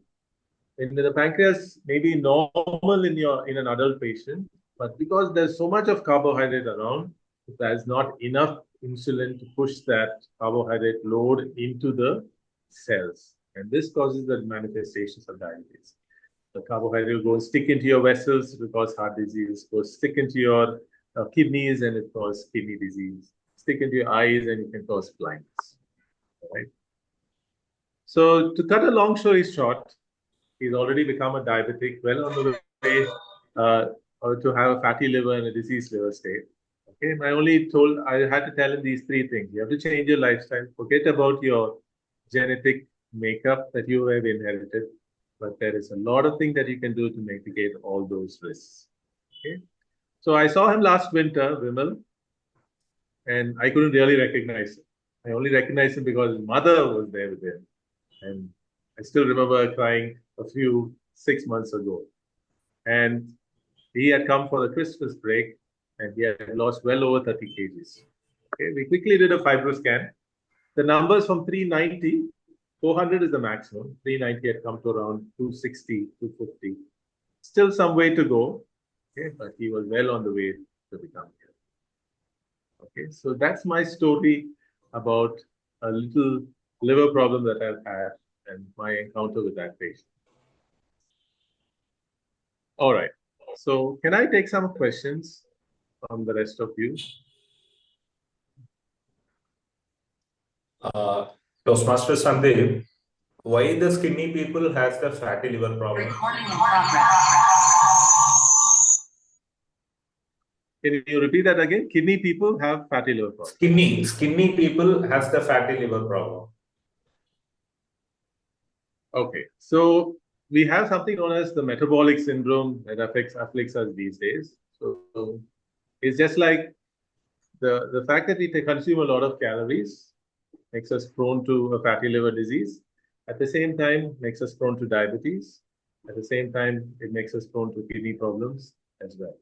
And the pancreas may be normal in an adult patient, but because there's so much of carbohydrate around, there's not enough insulin to push that carbohydrate load into the cells. And this causes the manifestations of diabetes. The carbohydrate will go and stick into your vessels, it will cause heart disease, go stick into your kidneys and it causes kidney disease, stick into your eyes and it can cause blindness. Right? So to cut a long story short, he's already become a diabetic, well on the way to have a fatty liver and a diseased liver state. Okay, I had to tell him these three things. You have to change your lifestyle, forget about your genetic makeup that you have inherited, but there is a lot of things that you can do to mitigate all those risks. Okay, so I saw him last winter, Vimal, and I couldn't really recognize him. I only recognized him because his mother was there with him. And I still remember crying a few 6 months ago. And he had come for the Christmas break and he had lost well over 30 kgs. Okay, we quickly did a fibro scan. The numbers from 390, 400 is the maximum. 390 had come to around 260, 250. Still some way to go. Okay, but he was well on the way to become here. Okay, so that's my story about a little liver problem that I've had and my encounter with that patient. All right. So can I take some questions from the rest of you? Toastmaster Sandeep, why the skinny people has the fatty liver problem? Can you repeat that again? Kidney people have fatty liver problem. Skinny people has the fatty liver problem. Okay. So we have something known as the metabolic syndrome that afflicts us these days. So it's just like the fact that we consume a lot of calories makes us prone to a fatty liver disease. At the same time, makes us prone to diabetes. At the same time, it makes us prone to kidney problems as well.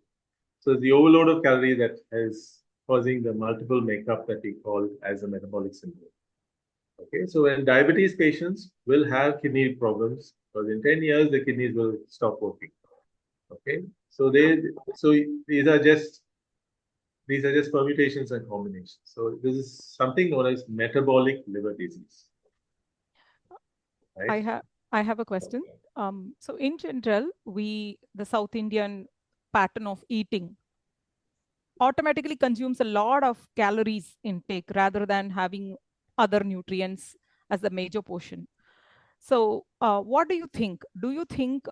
So the overload of calories that is causing the multiple makeup that we call as a metabolic syndrome. Okay, so when diabetes patients will have kidney problems, because in 10 years the kidneys will stop working. Okay, so these are just permutations and combinations. So this is something known as metabolic liver disease. Right? I have a question. So in general, the South Indian pattern of eating automatically consumes a lot of calories intake rather than having other nutrients as a major portion. So what do you think? Do you think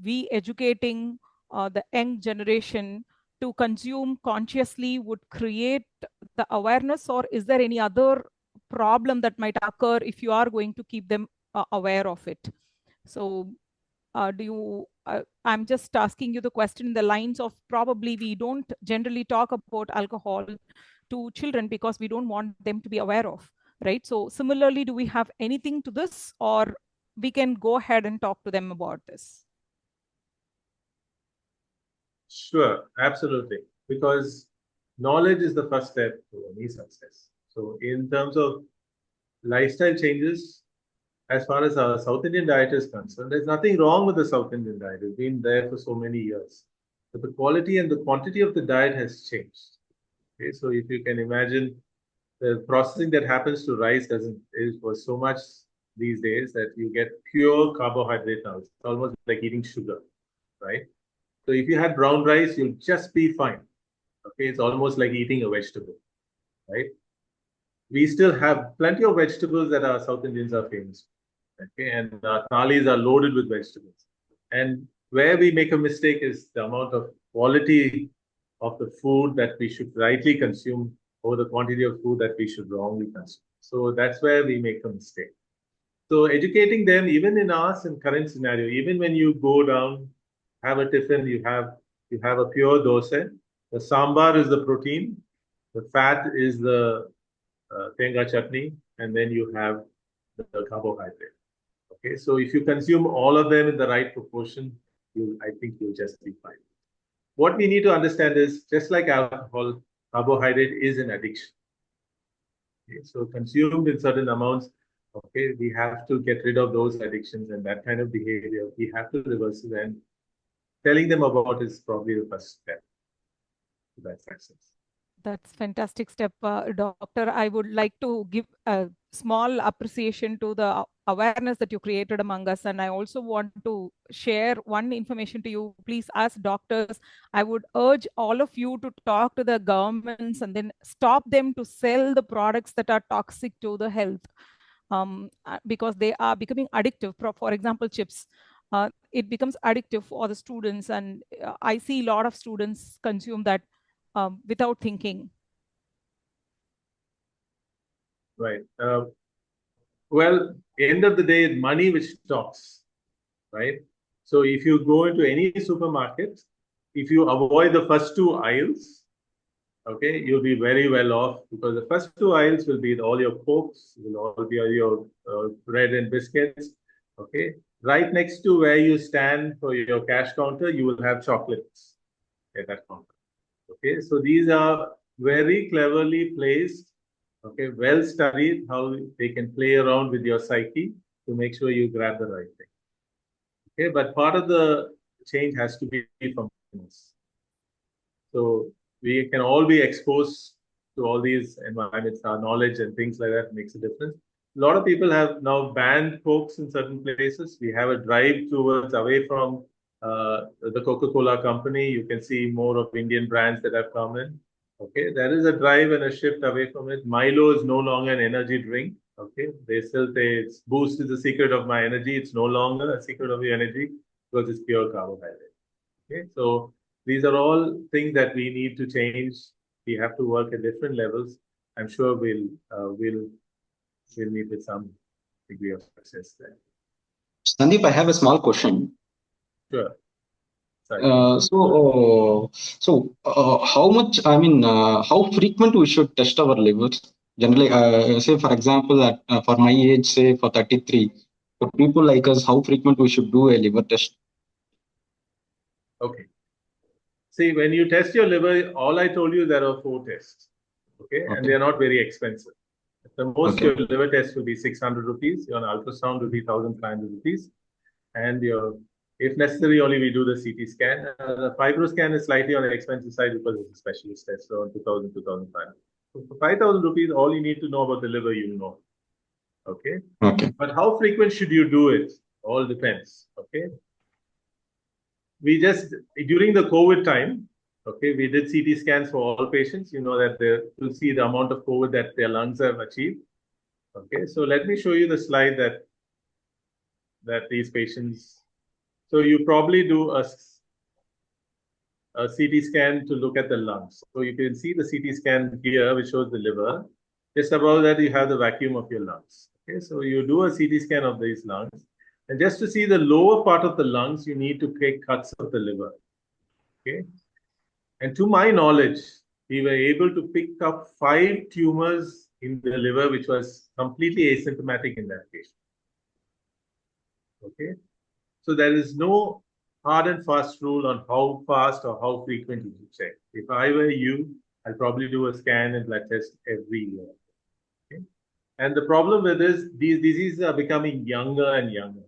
we educating the young generation to consume consciously would create the awareness, or is there any other problem that might occur if you are going to keep them aware of it? So I'm just asking you the question in the lines of probably we don't generally talk about alcohol to children because we don't want them to be aware of, right? So similarly, do we have anything to this, or we can go ahead and talk to them about this? Sure, absolutely. Because knowledge is the first step to any success. So in terms of lifestyle changes, as far as our South Indian diet is concerned, there's nothing wrong with the South Indian diet. It's been there for so many years. But the quality and the quantity of the diet has changed. Okay, so if you can imagine, the processing that happens to rice was so much these days that you get pure carbohydrate now. It's almost like eating sugar, right? So if you had brown rice, you'll just be fine. Okay, it's almost like eating a vegetable, right? We still have plenty of vegetables that our South Indians are famous for. Okay, and our thalis are loaded with vegetables. And where we make a mistake is the amount of quality of the food that we should rightly consume over the quantity of food that we should wrongly consume. So that's where we make a mistake. So educating them, even in our current scenario, even when you go down, have a tiffin, you have a pure dosa. The sambar is the protein, the fat is the tenga chutney, and then you have the carbohydrate. Okay, so if you consume all of them in the right proportion, I think you'll just be fine. What we need to understand is, just like alcohol, carbohydrate is an addiction. Okay, so consumed in certain amounts, okay, we have to get rid of those addictions and that kind of behavior. We have to reverse it, and telling them about is probably the first step to that success. That's fantastic step, Doctor. I would like to give a small appreciation to the awareness that you created among us. And I also want to share one information to you. Please, as doctors, I would urge all of you to talk to the governments and then stop them to sell the products that are toxic to the health. Because they are becoming addictive. For example, chips. It becomes addictive for the students. And I see a lot of students consume that without thinking. Right. Well, end of the day, money which talks, right? So if you go into any supermarket, if you avoid the first two aisles, okay, you'll be very well off, because the first two aisles will be all your Cokes, will all be your bread and biscuits, okay? Right next to where you stand for your cash counter, you will have chocolates at that counter. Okay, so these are very cleverly placed, okay, well studied, how they can play around with your psyche to make sure you grab the right thing. Okay, but part of the change has to be from us. So we can all be exposed to all these environments, our knowledge and things like that makes a difference. A lot of people have now banned Cokes in certain places. We have a drive towards away from the Coca-Cola company. You can see more of Indian brands that have come in. Okay, there is a drive and a shift away from it. Milo is no longer an energy drink. Okay, they still say Boost is the secret of my energy. It's no longer a secret of your energy because it's pure carbohydrate. Okay, so these are all things that we need to change. We have to work at different levels. I'm sure we'll meet with some degree of success there. Sandeep, I have a small question. Sure. How much, how frequent we should test our livers? Generally, say for example, that for my age, say for 33, for people like us, how frequent we should do a liver test? Okay. See, when you test your liver, all I told you, there are 4 tests. Okay, and they are not very expensive. The most your liver test will be 600 rupees. Your ultrasound will be 1,500 rupees. And if necessary, only we do the CT scan. The fibro scan is slightly on the expensive side because it's a specialist test, so 2,000, 2,500. So for 5,000 rupees, all you need to know about the liver, you know. Okay. Okay. But how frequent should you do it? All depends. Okay. We just, during the COVID time, okay, we did CT scans for all patients. You know that to see the amount of COVID that their lungs have achieved. Okay, so let me show you the slide that these patients. So you probably do a CT scan to look at the lungs. So you can see the CT scan here, which shows the liver. Just above that, you have the vacuum of your lungs. Okay, so you do a CT scan of these lungs. And just to see the lower part of the lungs, you need to take cuts of the liver. Okay. And to my knowledge, we were able to pick up 5 tumors in the liver, which was completely asymptomatic in that patient. Okay. So there is no hard and fast rule on how fast or how frequent you should check. If I were you, I'd probably do a scan and blood test every year. Okay. And the problem with this, these diseases are becoming younger and younger.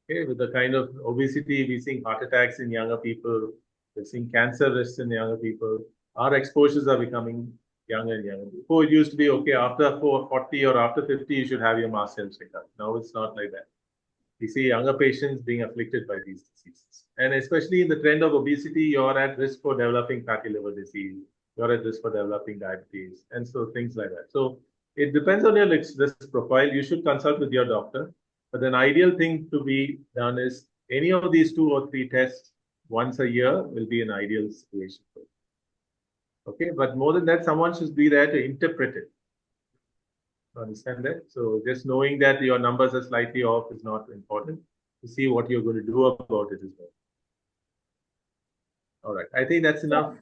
Okay, with the kind of obesity, we're seeing heart attacks in younger people, we're seeing cancer risks in younger people. Our exposures are becoming younger and younger. Before it used to be, okay, after 40 or after 50, you should have your mast cell checkup. Now it's not like that. We see younger patients being afflicted by these diseases. And especially in the trend of obesity, you're at risk for developing fatty liver disease, you're at risk for developing diabetes, and so things like that. So it depends on your risk profile. You should consult with your doctor. But an ideal thing to be done is any of these 2 or 3 tests once a year will be an ideal situation. Okay, but more than that, someone should be there to interpret it. Understand that? So just knowing that your numbers are slightly off is not important. To see what you're going to do about it as well. All right, I think that's enough.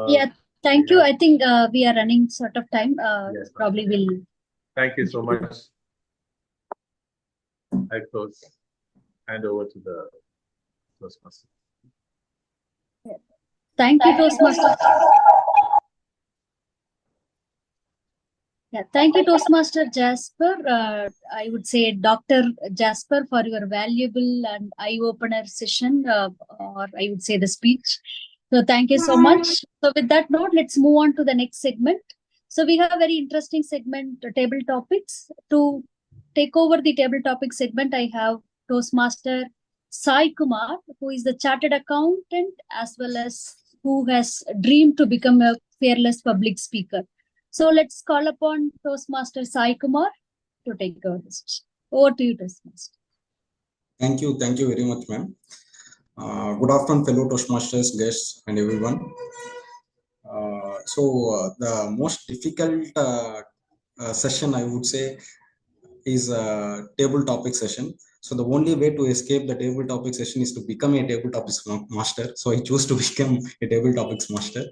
Yeah, thank you. I think we are running sort of time. Yes, probably will. Thank you so much. I close. Hand over to the Toastmaster. Thank you, Toastmaster. Yeah, thank you, Toastmaster Jasper. I would say Dr. Jasper for your valuable and eye-opener session, or I would say the speech. So thank you so much. So with that note, let's move on to the next segment. So we have a very interesting segment, table topics. To take over the table topic segment, I have Toastmaster Sai Kumar, who is the chartered accountant as well as who has dreamed to become a fearless public speaker. So let's call upon Toastmaster Sai Kumar to take over this. Over to you, Toastmaster. Thank you very much, ma'am. Good afternoon, fellow Toastmasters, guests, and everyone. The most difficult session, I would say, is a table topic session. So the only way to escape the table topic session is to become a table topics master. So I choose to become a table topics master.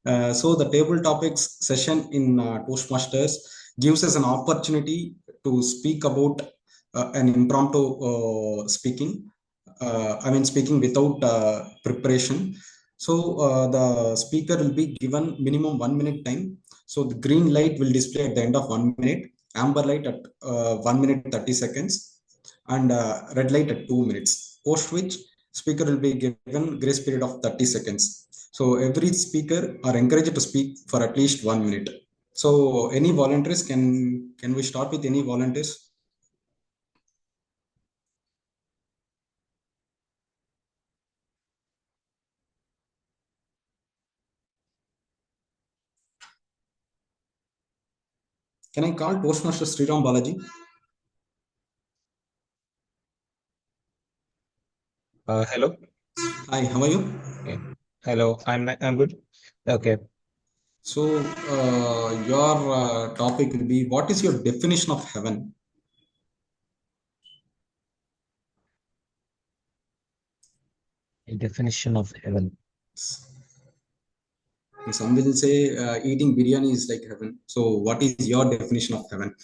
So the table topics session in Toastmasters gives us an opportunity to speak about an impromptu speaking. Speaking without preparation. So the speaker will be given minimum 1 minute time. So the green light will display at the end of 1 minute, amber light at 1 minute 30 seconds, and red light at 2 minutes. Post which speaker will be given grace period of 30 seconds. So every speaker are encouraged to speak for at least 1 minute. So any volunteers, can we start with any volunteers? Can I call Toastmaster Sriram Balaji? Hello. Hi, how are you? Okay. Hello, I'm good. Okay. So your topic will be, what is your definition of heaven? Definition of heaven. Some will say eating biryani is like heaven. So what is your definition of heaven?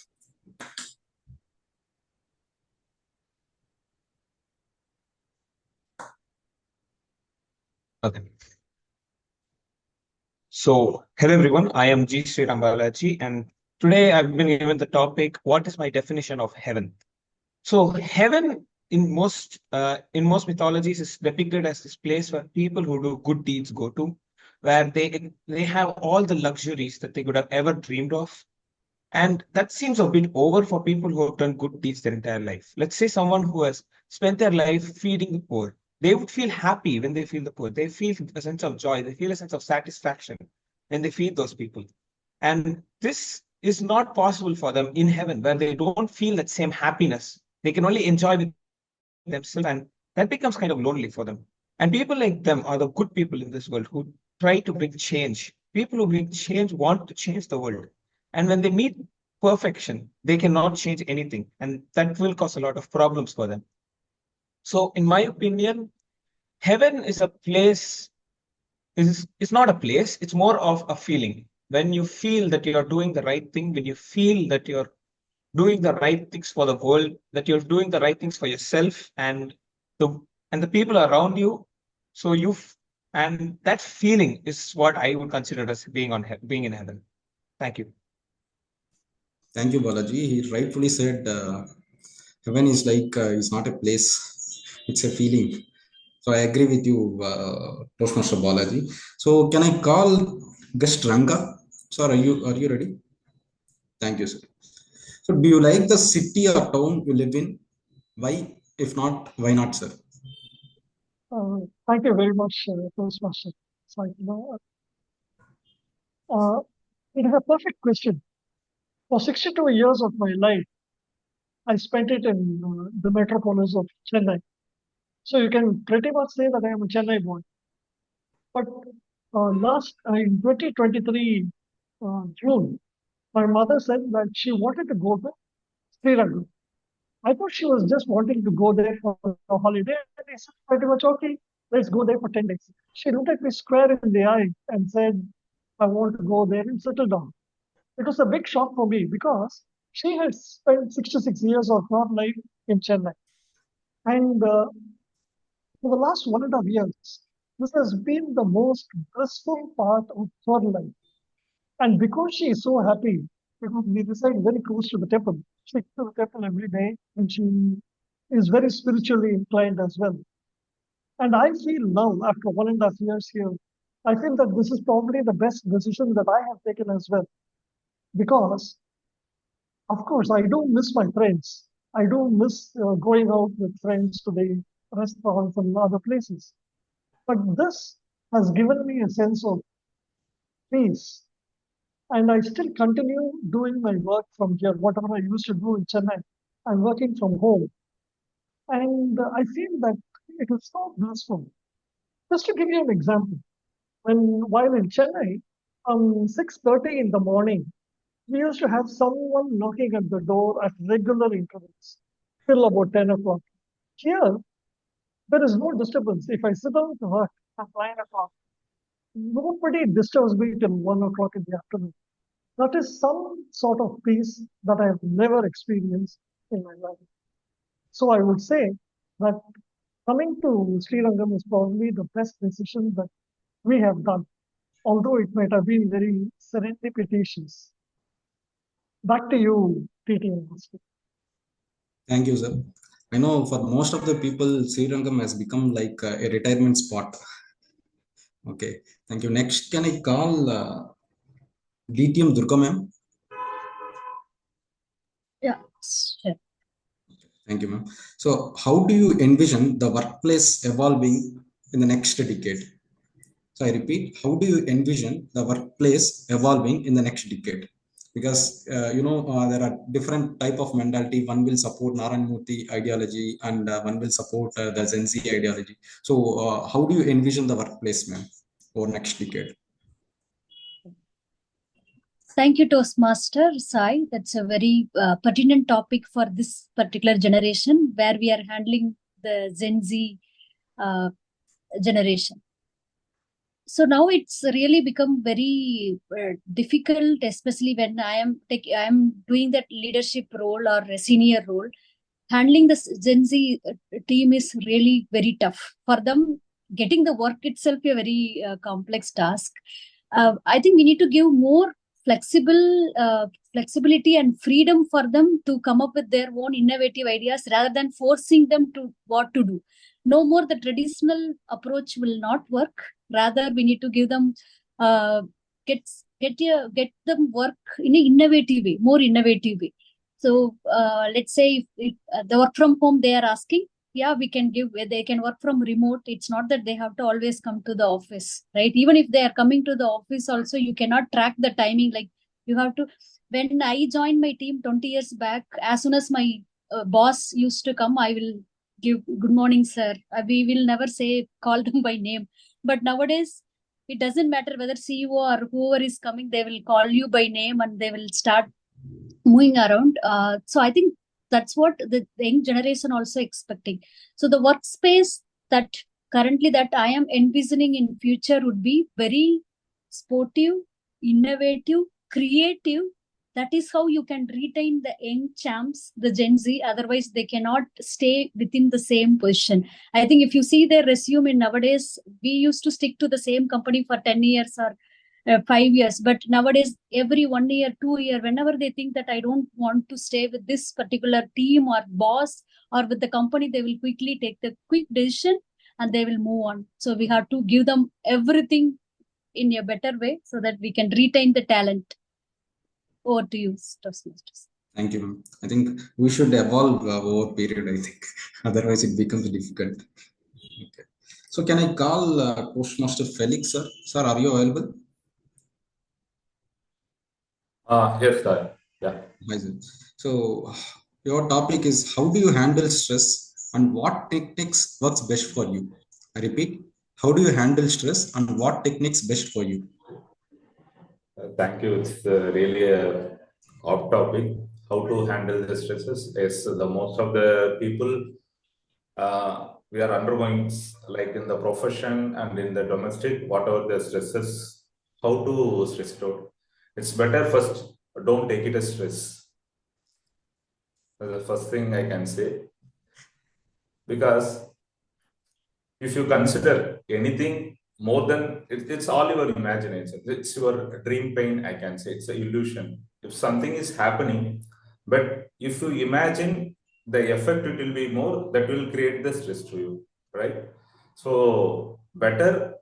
Okay. So, hello everyone, I am G. Sriram Balaji, and today I've been given the topic, what is my definition of heaven? So, heaven in most mythologies is depicted as this place where people who do good deeds go to, where they have all the luxuries that they could have ever dreamed of. And that seems a bit over for people who have done good deeds their entire life. Let's say someone who has spent their life feeding the poor. They would feel happy when they feel the poor. They feel a sense of joy. They feel a sense of satisfaction when they feed those people. And this is not possible for them in heaven, where they don't feel that same happiness. They can only enjoy with themselves, and that becomes kind of lonely for them. And people like them are the good people in this world who try to bring change. People who bring change want to change the world. And when they meet perfection, they cannot change anything. And that will cause a lot of problems for them. So, in my opinion, heaven is a place, it's not a place, it's more of a feeling. When you feel that you're doing the right thing, when you feel that you're doing the right things for the world, that you're doing the right things for yourself and the people around you. So and that feeling is what I would consider as being in heaven. Thank you. Thank you, Balaji. He rightfully said heaven is like is not a place; it's a feeling. So I agree with you, Toastmaster Balaji. So can I call guest Ranga? Sir, are you ready? Thank you, sir. So do you like the city or town you live in? Why? If not, why not, sir? Thank you very much, Toastmaster. So, uh, it is a perfect question. For 62 years of my life, I spent it in the metropolis of Chennai. So you can pretty much say that I am a Chennai boy. But last in 2023 June, my mother said that she wanted to go to Sri Lanka. I thought she was just wanting to go there for a holiday. And I said, pretty much, okay, let's go there for 10 days. She looked at me square in the eye and said, I want to go there and settle down. It was a big shock for me because she had spent 66 years of her life in Chennai. And for the last 1.5 years, this has been the most blissful part of her life. And because she is so happy, because we reside very close to the temple, she goes to the temple every day and she is very spiritually inclined as well. And I feel now, after 1.5 years here, I feel that this is probably the best decision that I have taken as well. Because, of course, I do miss my friends. I do miss going out with friends to the restaurants and other places. But this has given me a sense of peace. And I still continue doing my work from here, whatever I used to do in Chennai. I'm working from home. And I feel that it is so blissful. Just to give you an example, while in Chennai, 6:30 in the morning, we used to have someone knocking at the door at regular intervals till about 10 o'clock. Here, there is no disturbance. If I sit down to work at 9 o'clock, nobody disturbs me till 1 o'clock in the afternoon. That is some sort of peace that I have never experienced in my life. So I would say that coming to Sri Lanka is probably the best decision that we have done, although it might have been very serendipitous. Back to you, TT and Master. Thank you, sir. I know for most of the people, Sri Rangam has become like a retirement spot. Okay, thank you. Next, can I call DTM Durga ma'am? Yeah, sure. Thank you, ma'am. So, how do you envision the workplace evolving in the next decade? So, I repeat, how do you envision the workplace evolving in the next decade? Because there are different type of mentality. One will support Narayana ideology, and one will support the Gen Z ideology. So, how do you envision the workplace, ma'am, for next decade? Thank you, Toastmaster Sai. That's a very pertinent topic for this particular generation where we are handling the Gen Z generation. So now it's really become very difficult, especially when I am doing that leadership role or a senior role. Handling this Gen Z team is really very tough for them. Getting the work itself a very complex task. I think we need to give more flexibility and freedom for them to come up with their own innovative ideas rather than forcing them to what to do. No more the traditional approach will not work. Rather, we need to give them get them work in an innovative way, more innovative way. So let's say if the work from home they are asking, yeah, we can give, they can work from remote. It's not that they have to always come to the office, right? Even if they are coming to the office also, you cannot track the timing. Like you have to, when I joined my team 20 years back, as soon as my boss used to come, I will give good morning, sir. We will never say, call them by name. But nowadays, it doesn't matter whether CEO or whoever is coming, they will call you by name and they will start moving around. So I think that's what the young generation also expecting. So the workspace that currently that I am envisioning in future would be very sportive, innovative, creative. That is how you can retain the young champs, the Gen Z. Otherwise, they cannot stay within the same position. I think if you see their resume in nowadays, we used to stick to the same company for 10 years or 5 years. But nowadays, every 1 year, 2 year, whenever they think that I don't want to stay with this particular team or boss or with the company, they will quickly take the quick decision and they will move on. So we have to give them everything in a better way so that we can retain the talent. Over to you, Toastmasters. Thank you, ma'am. I think we should evolve over period, I think. Otherwise, it becomes difficult. Okay. So can I call Toastmaster Felix, sir? Sir, are you available? Yes, sir. Yeah. Hi, sir. So your topic is how do you handle stress and what techniques works best for you? I repeat, how do you handle stress and what techniques best for you? Thank you. It's really a off topic. How to handle the stresses is the most of the people we are undergoing, like in the profession and in the domestic, whatever the stresses, how to stress it out. It's better first, don't take it as stress. That's the first thing I can say. Because if you consider anything more than it's all your imagination, it's your dream pain, I can say it's an illusion. If something is happening, but if you imagine the effect, it will be more, that will create the stress to you, right? So better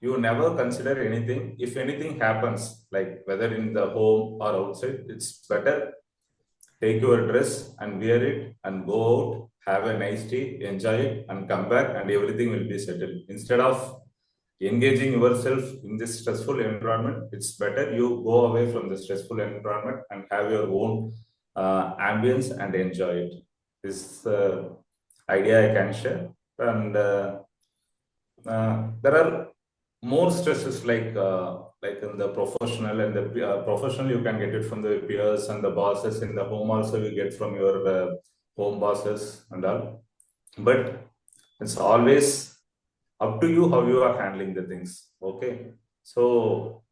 you never consider anything. If anything happens, like whether in the home or outside, it's better take your dress and wear it and go out, have a nice tea, enjoy it, and come back, and everything will be settled. Instead of engaging yourself in this stressful environment, it's better you go away from the stressful environment and have your own ambience and enjoy it. This idea I can share. And there are more stresses like in the professional and the professional, you can get it from the peers and the bosses. In the home also you get from your home bosses and all, but it's always up to you how you are handling the things. Okay, so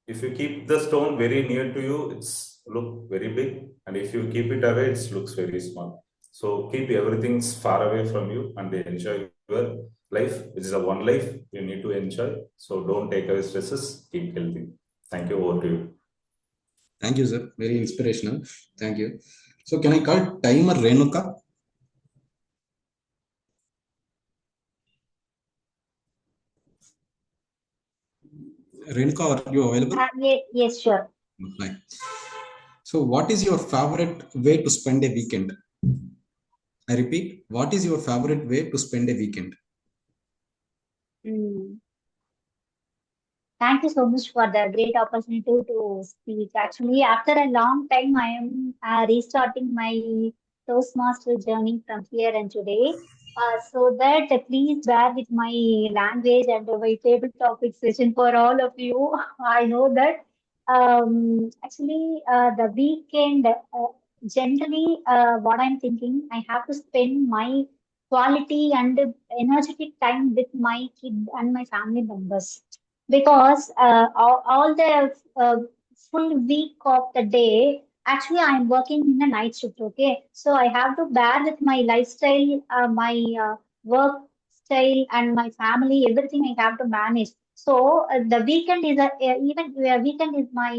if you keep the stone very near to you, it's look very big, and if you keep it away, it looks very small. So keep everything far away from you and enjoy your life, which is a one life you need to enjoy. So don't take away stresses, keep healthy. Thank you. Over to you. Thank you, sir. Very inspirational. Thank you. So can I call timer Renuka? Renuka, are you available? Yes, sure. Hi. So what is your favorite way to spend a weekend? I repeat, what is your favorite way to spend a weekend? Mm. Thank you so much for the great opportunity to speak. Actually, after a long time, I am restarting my Toastmaster journey from here and today. So that please bear with my language and my table topic session for all of you. I know that actually the weekend, generally, what I'm thinking, I have to spend my quality and energetic time with my kid and my family members because all the full week of the day, actually I'm working in a night shift. Okay, so I have to bear with my lifestyle, my work style, and my family, everything I have to manage. So the weekend is even weekend is my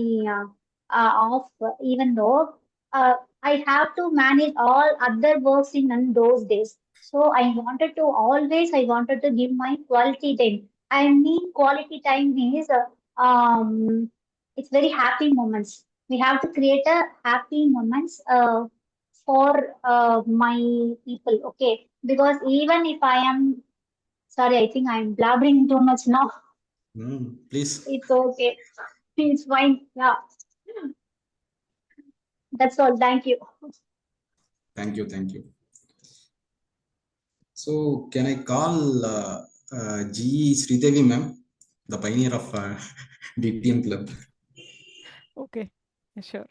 off, even though I have to manage all other works in those days. So I wanted to give my quality time. I mean, quality time is it's very happy moments. We have to create a happy moments for my people. Okay, because even if I am sorry, I think I am blabbering too much now. Please. It's okay. It's fine. Yeah, that's all. Thank you. Thank you. Thank you. So can I call G. Sridevi ma'am, the pioneer of DTM club? Okay, sure.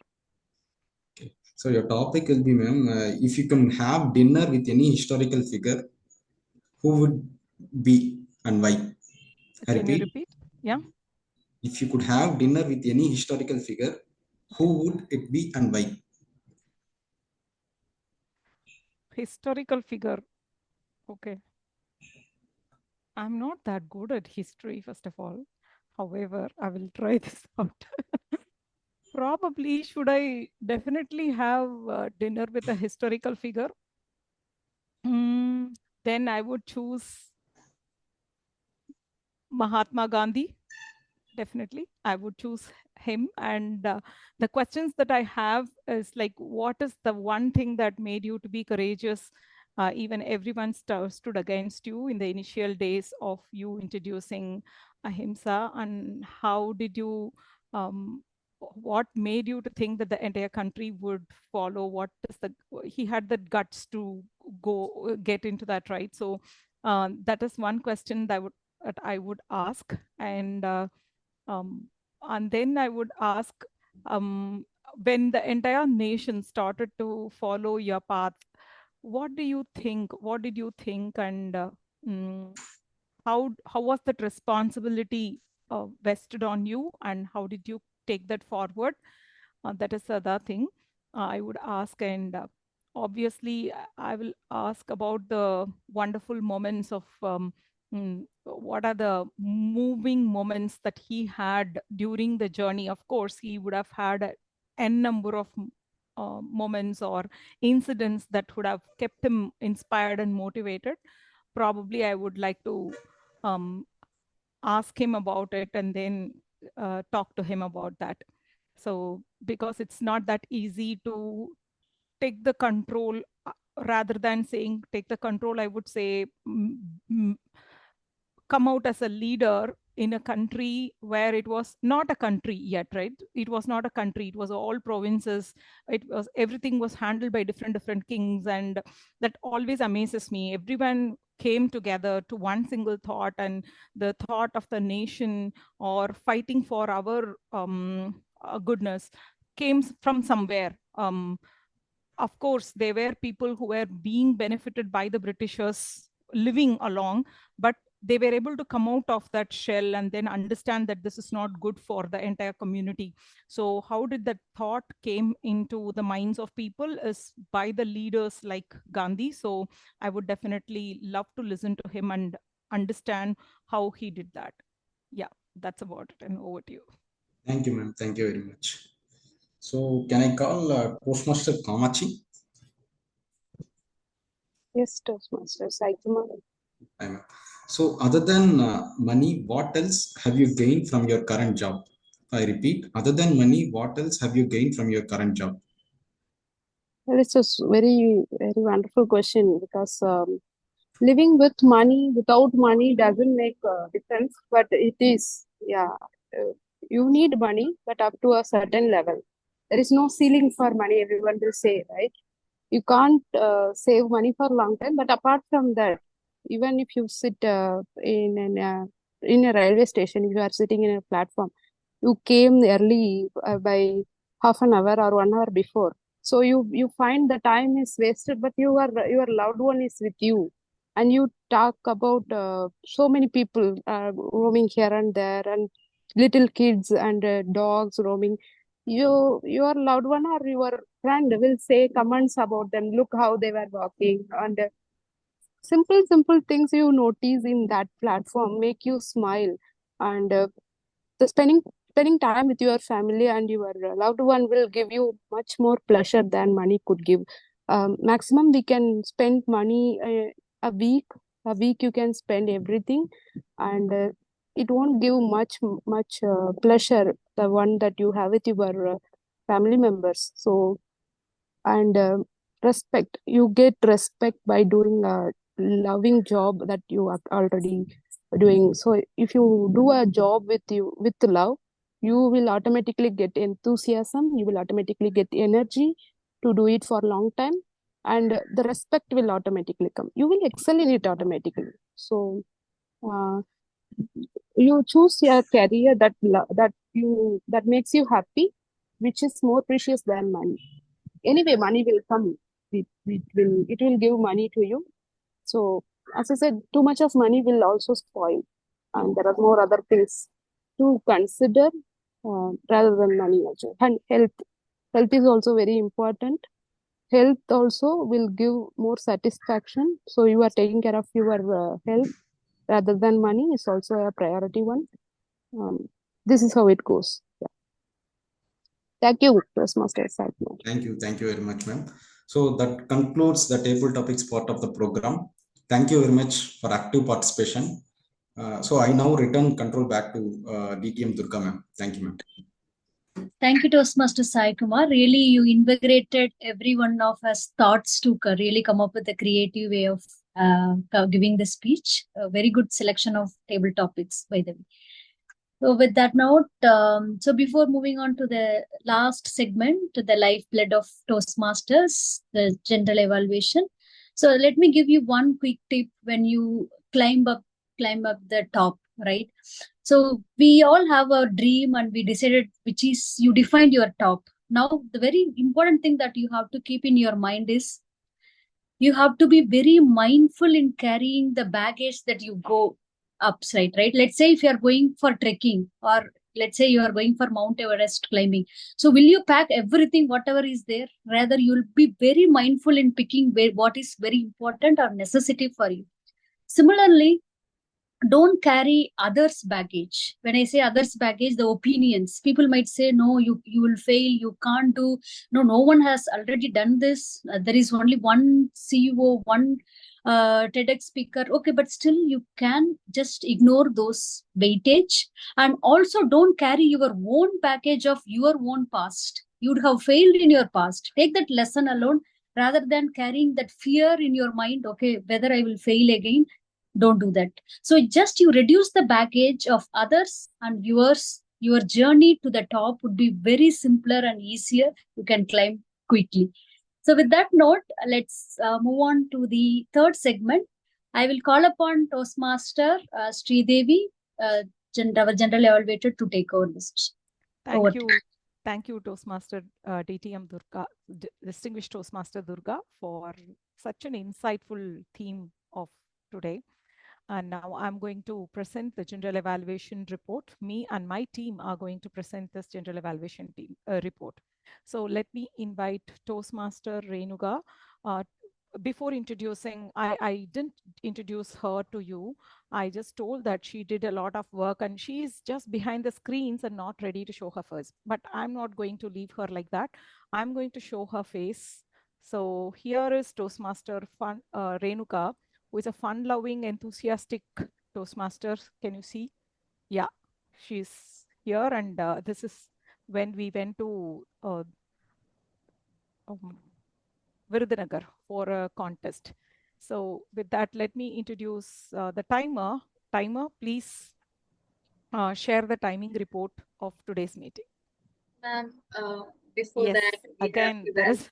Okay. So your topic will be, ma'am, if you can have dinner with any historical figure, who would be and why? I Can you repeat, repeat? Yeah. if you could have dinner with any historical figure, who would it be and why? Historical figure. Okay. I'm not that good at history, first of all. However, I will try this out. Probably, should I definitely have dinner with a historical figure? Then I would choose Mahatma Gandhi. Definitely, I would choose him. And the questions that I have is like, what is the one thing that made you to be courageous? Even everyone stood against you in the initial days of you introducing ahimsa, and how did you what made you to think that the entire country would follow? What is the he had the guts to go get into that, right? So that is one question that I would ask. Um, and then I would ask, when the entire nation started to follow your path, what do you think? What did you think? And mm, how was that responsibility vested on you? And how did you take that forward? That is the other thing I would ask. And obviously, I will ask about the wonderful moments of what are the moving moments that he had during the journey. Of course, he would have had n number of moments or incidents that would have kept him inspired and motivated. Probably I would like to um, ask him about it and then talk to him about that. So because it's not that easy to take the control, rather than saying take the control, I would say come out as a leader in a country where it was not a country yet, right? It was not a country, it was all provinces. It was, everything was handled by different kings, and that always amazes me. Everyone came together to one single thought, and the thought of the nation or fighting for our goodness came from somewhere. Of course, there were people who were being benefited by the Britishers living along, but they were able to come out of that shell and then understand that this is not good for the entire community. So how did that thought came into the minds of people is by the leaders like Gandhi. So I would definitely love to listen to him and understand how he did that. Yeah, that's about it. And over to you. Thank you, ma'am. Thank you very much. So, can I call Postmaster Kamachi? Yes, Toastmasters. Hi, Hi, ma'am. So, other than money, what else have you gained from your current job? I repeat, other than money, what else have you gained from your current job? well, it's a very wonderful question because living with money, without money doesn't make a difference, but it is, yeah. You need money, but up to a certain level. There is no ceiling for money, everyone will say, right? You can't save money for a long time, but apart from that, even if you sit in a railway station, if you are sitting in a platform, you came early by half an hour or 1 hour before, so you find the time is wasted, but your loved one is with you, and you talk about so many people roaming here and there, and little kids and dogs roaming. Your loved one or your friend will say comments about them. Look how they were walking, and simple things you notice in that platform make you smile, and the spending time with your family and your loved one will give you much more pleasure than money could give. Maximum we can spend money a week you can spend everything, and it won't give much pleasure, the one that you have with your family members. So, and respect, you get respect by doing a loving job that you are already doing. So if you do a job with love, you will automatically get enthusiasm, you will automatically get energy to do it for a long time, and the respect will automatically come, you will excel in it automatically. So uh, you choose your career that makes you happy, which is more precious than money. Anyway, money will come, it will give money to you. So as I said, too much of money will also spoil, and there are more other things to consider rather than money also. And health is also very important. Health also will give more satisfaction, so you are taking care of your health rather than money is also a priority one. This is how it goes. Yeah. Thank you, Toastmasters. Thank you very much, ma'am. So that concludes the table topics part of the program. Thank you very much for active participation. So I now return control back to DTM Durga, ma'am. Thank you, ma'am. Thank you, Toastmaster Sai Kumar. Really, you invigorated every one of us thoughts to really come up with a creative way of giving the speech. A very good selection of table topics, by the way. So with that note, so before moving on to the last segment, the lifeblood of Toastmasters, the general evaluation. So let me give you one quick tip when you climb up the top, right? So we all have a dream and we decided which is, you defined your top. Now, the very important thing that you have to keep in your mind is you have to be very mindful in carrying the baggage that you go upside, right? Let's say if you are going for trekking, or let's say you are going for Mount Everest climbing. So will you pack everything, whatever is there? Rather, you'll be very mindful in picking what is very important or necessity for you. Similarly, don't carry others baggage. When I say others baggage, the opinions, people might say, no, you will fail, you can't do, no one has already done this, there is only one CEO, one TEDx speaker. Okay, but still you can just ignore those weightage, and also don't carry your own baggage of your own past. You'd have failed in your past. Take that lesson alone rather than carrying that fear in your mind. Okay, whether I will fail again. Don't do that. So just you reduce the baggage of others, and your journey to the top would be very simpler and easier. You can climb quickly. So with that note, let's move on to the third segment. I will call upon Toastmaster Sridevi, our general evaluator, to take over this. Thank you. Thank you, Toastmaster DTM Durga, distinguished Toastmaster Durga, for such an insightful theme of today. And now I'm going to present the general evaluation report. Me and my team are going to present this general evaluation report. So let me invite Toastmaster Renuga. Before introducing, I didn't introduce her to you. I just told that she did a lot of work and she's just behind the screens and not ready to show her face. But I'm not going to leave her like that. I'm going to show her face. So here is Toastmaster Renuka, who is a fun-loving, enthusiastic Toastmaster. Can you see? Yeah, she's here. And this is when we went to Virudhunagar for a contest. So with that, let me introduce the timer. Timer, please share the timing report of today's meeting. Ma'am, before yes, that, again, there is...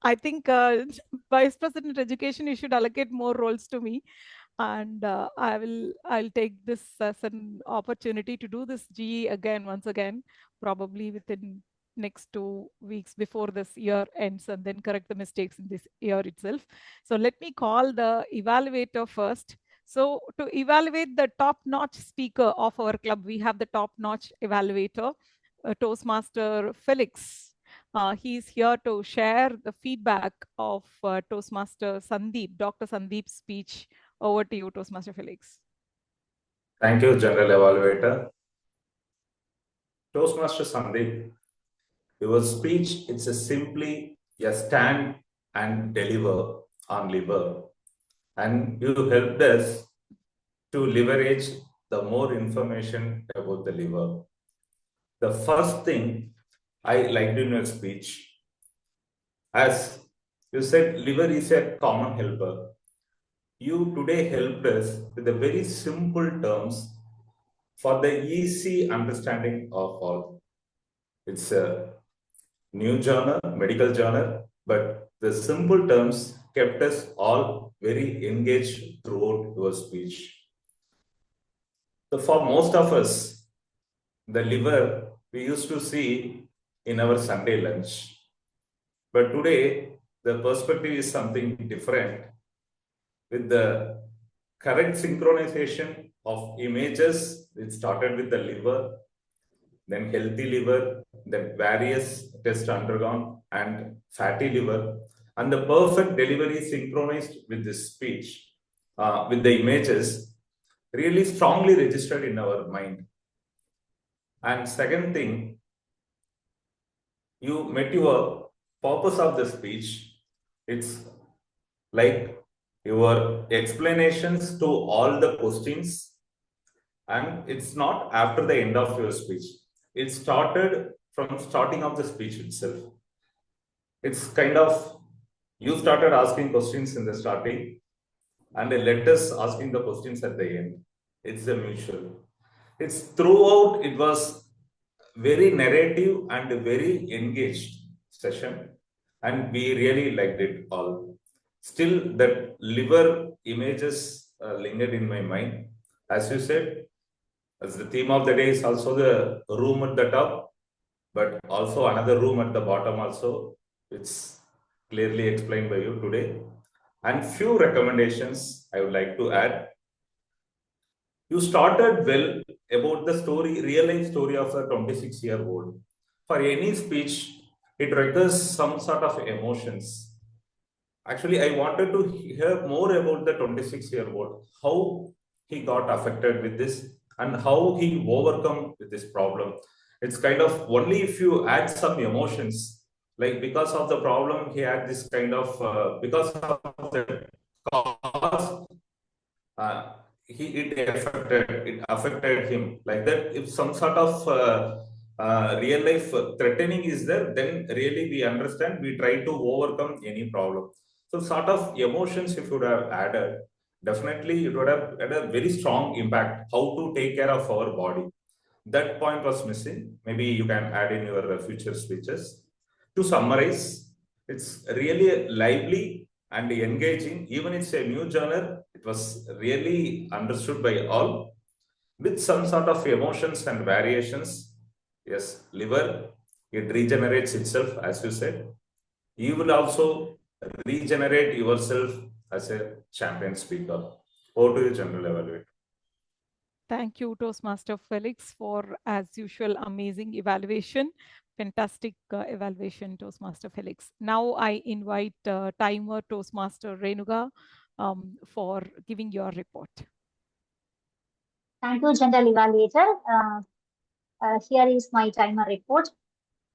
I think Vice President Education, you should allocate more roles to me. And I'll take this as an opportunity to do this GE again, once again, probably within next 2 weeks before this year ends, and then correct the mistakes in this year itself. So let me call the evaluator first. So to evaluate the top-notch speaker of our club, we have the top-notch evaluator, Toastmaster Felix. He's here to share the feedback of Toastmaster Sandeep, Dr. Sandeep's speech. Over to you, Toastmaster Felix. Thank you, General Evaluator. Toastmaster Sandeep, your speech, it's simply a stand and deliver on liver. And you helped us to leverage the more information about the liver. The first thing I liked in your speech, as you said, liver is a common helper. You today helped us with the very simple terms for the easy understanding of all. It's a new journal, medical journal, but the simple terms kept us all very engaged throughout your speech. So for most of us, the liver we used to see in our Sunday lunch. But today, the perspective is something different. With the correct synchronization of images, it started with the liver, then healthy liver, then various tests undergone, and fatty liver, and the perfect delivery synchronized with this speech, with the images, really strongly registered in our mind. And second thing, you met your purpose of the speech. It's like your explanations to all the questions, and it's not after the end of your speech. It started from starting of the speech itself. It's kind of you started asking questions in the starting and let us asking the questions at the end. It's a mutual. It's throughout, it was very narrative and very engaged session, and we really liked it all. Still, that liver images lingered in my mind. As you said, as the theme of the day is also the room at the top, but also another room at the bottom also. It's clearly explained by you today. And few recommendations I would like to add. You started well about the story, real life story of a 26-year-old. For any speech, it triggers some sort of emotions. Actually, I wanted to hear more about the 26-year-old, how he got affected with this and how he overcome with this problem. It's kind of only if you add some emotions, like because of the problem, he had this kind of, because of the cause, uh, it affected him like that. If some sort of real life threatening is there, then really we understand, we try to overcome any problem. So sort of emotions if you would have added, definitely it would have had a very strong impact how to take care of our body. That point was missing. Maybe you can add in your future speeches. To summarize, it's really lively and engaging. Even it's a new genre, it was really understood by all with some sort of emotions and variations. Yes, liver, it regenerates itself, as you said. You will also regenerate yourself as a champion speaker. Over to you, General Evaluator. Thank you, Toastmaster Felix, for, as usual, amazing evaluation. Fantastic evaluation, Toastmaster Felix. Now I invite timer Toastmaster Renuga for giving your report. Thank you, General Evaluator. Here is my timer report.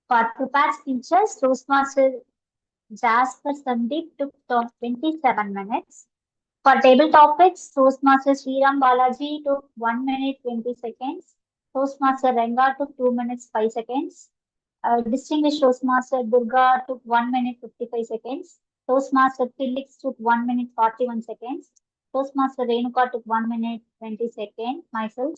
For prepared speeches, Toastmaster Jasper Sandeep took 27 minutes. For table topics, Toastmaster Sriram Balaji took 1 minute 20 seconds. Toastmaster Renga took 2 minutes 5 seconds. Distinguished Toastmaster Durga took 1 minute 55 seconds. Toastmaster Felix took 1 minute 41 seconds. Toastmaster Renuka took 1 minute 20 seconds. Myself.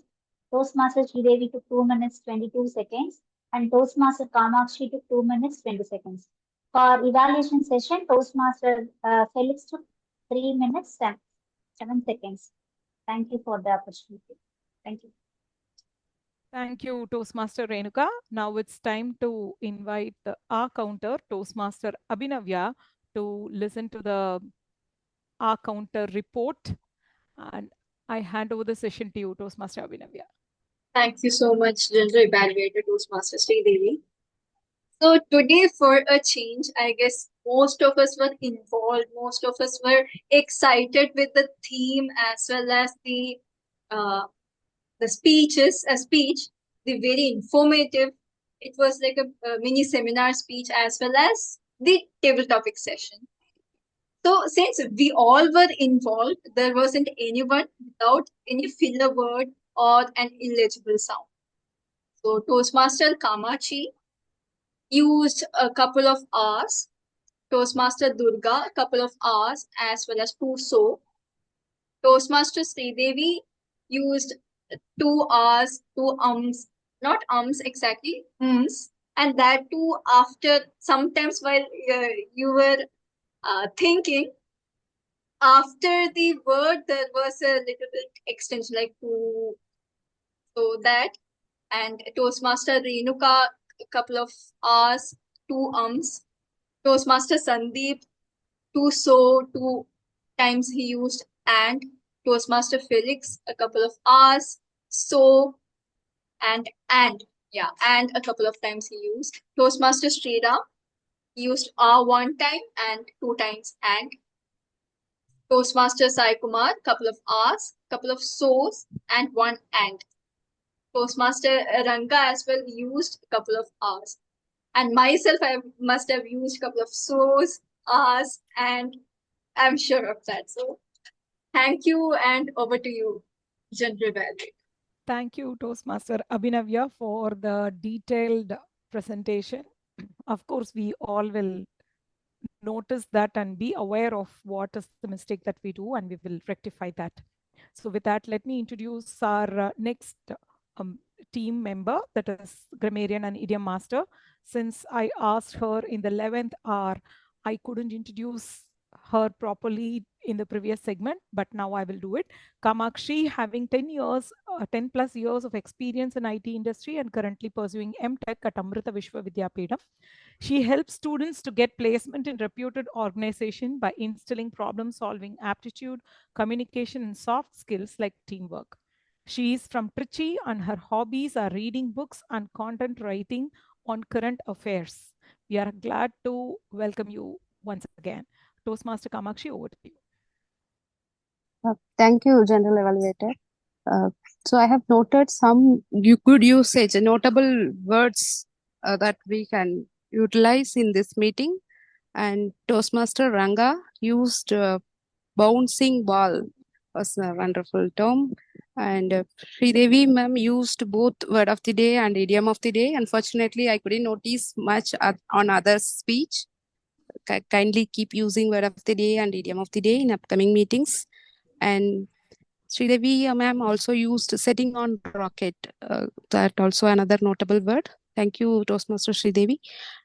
Toastmaster Sridevi took 2 minutes 22 seconds. And Toastmaster Kamakshi took 2 minutes 20 seconds. For evaluation session, Toastmaster Felix took 3 minutes 7 seconds. Thank you for the opportunity. Thank you. Thank you, Toastmaster Renuka. Now it's time to invite our counter, Toastmaster Abhinavya, to listen to the our counter report. And I hand over the session to you, Toastmaster Abhinavya. Thank you so much, General Evaluator Toastmaster Sridevi. So today, for a change, I guess most of us were involved. Most of us were excited with the theme as well as the speeches. A speech, the very informative. It was like a mini seminar speech as well as the table topic session. So since we all were involved, there wasn't anyone without any filler word or an illegible sound. So Toastmaster Kamachi used a couple of hours. Toastmaster Durga, a couple of hours, as well as two so. Toastmaster Sridevi used 2 hours, not exactly, and that too after sometimes while you were thinking, after the word there was a little bit extension like to, so that. And Toastmaster Renuka, a couple of hours, 2 Toastmaster Sandeep, 2 so, 2 times he used and. Toastmaster Felix, a couple of hours, so, and, yeah, and a couple of times he used. Toastmaster Sriram used 1 time and 2 times and. Toastmaster Sai Kumar, couple of hours, couple of so's, and 1 and. Toastmaster Ranga as well used a couple of hours. And myself, I must have used a couple of hours, and I'm sure of that. So thank you, and over to you, General Valley. Thank you, Toastmaster Abhinavya, for the detailed presentation. Of course, we all will notice that and be aware of what is the mistake that we do, and we will rectify that. So with that, let me introduce our next team member, that is grammarian and idiom master. Since I asked her in the 11th hour, I couldn't introduce her properly in the previous segment, but now I will do it. Kamakshi, having 10 plus years of experience in IT industry and currently pursuing MTech at Amrita Vishwa Vidyapeetham. She helps students to get placement in reputed organization by instilling problem-solving aptitude, communication, and soft skills like teamwork. She is from Trichy and her hobbies are reading books and content writing on current affairs. We are glad to welcome you once again. Toastmaster Kamakshi, over to you. Thank you, General Evaluator. So I have noted some good usage, notable words that we can utilize in this meeting. And Toastmaster Ranga used bouncing ball, was a wonderful term. And Sridevi ma'am used both word of the day and idiom of the day. Unfortunately, I couldn't notice much on others' speech. Kindly keep using word of the day and idiom of the day in upcoming meetings. And Sridevi ma'am also used setting on rocket. That also another notable word. Thank you, Toastmaster Sridevi.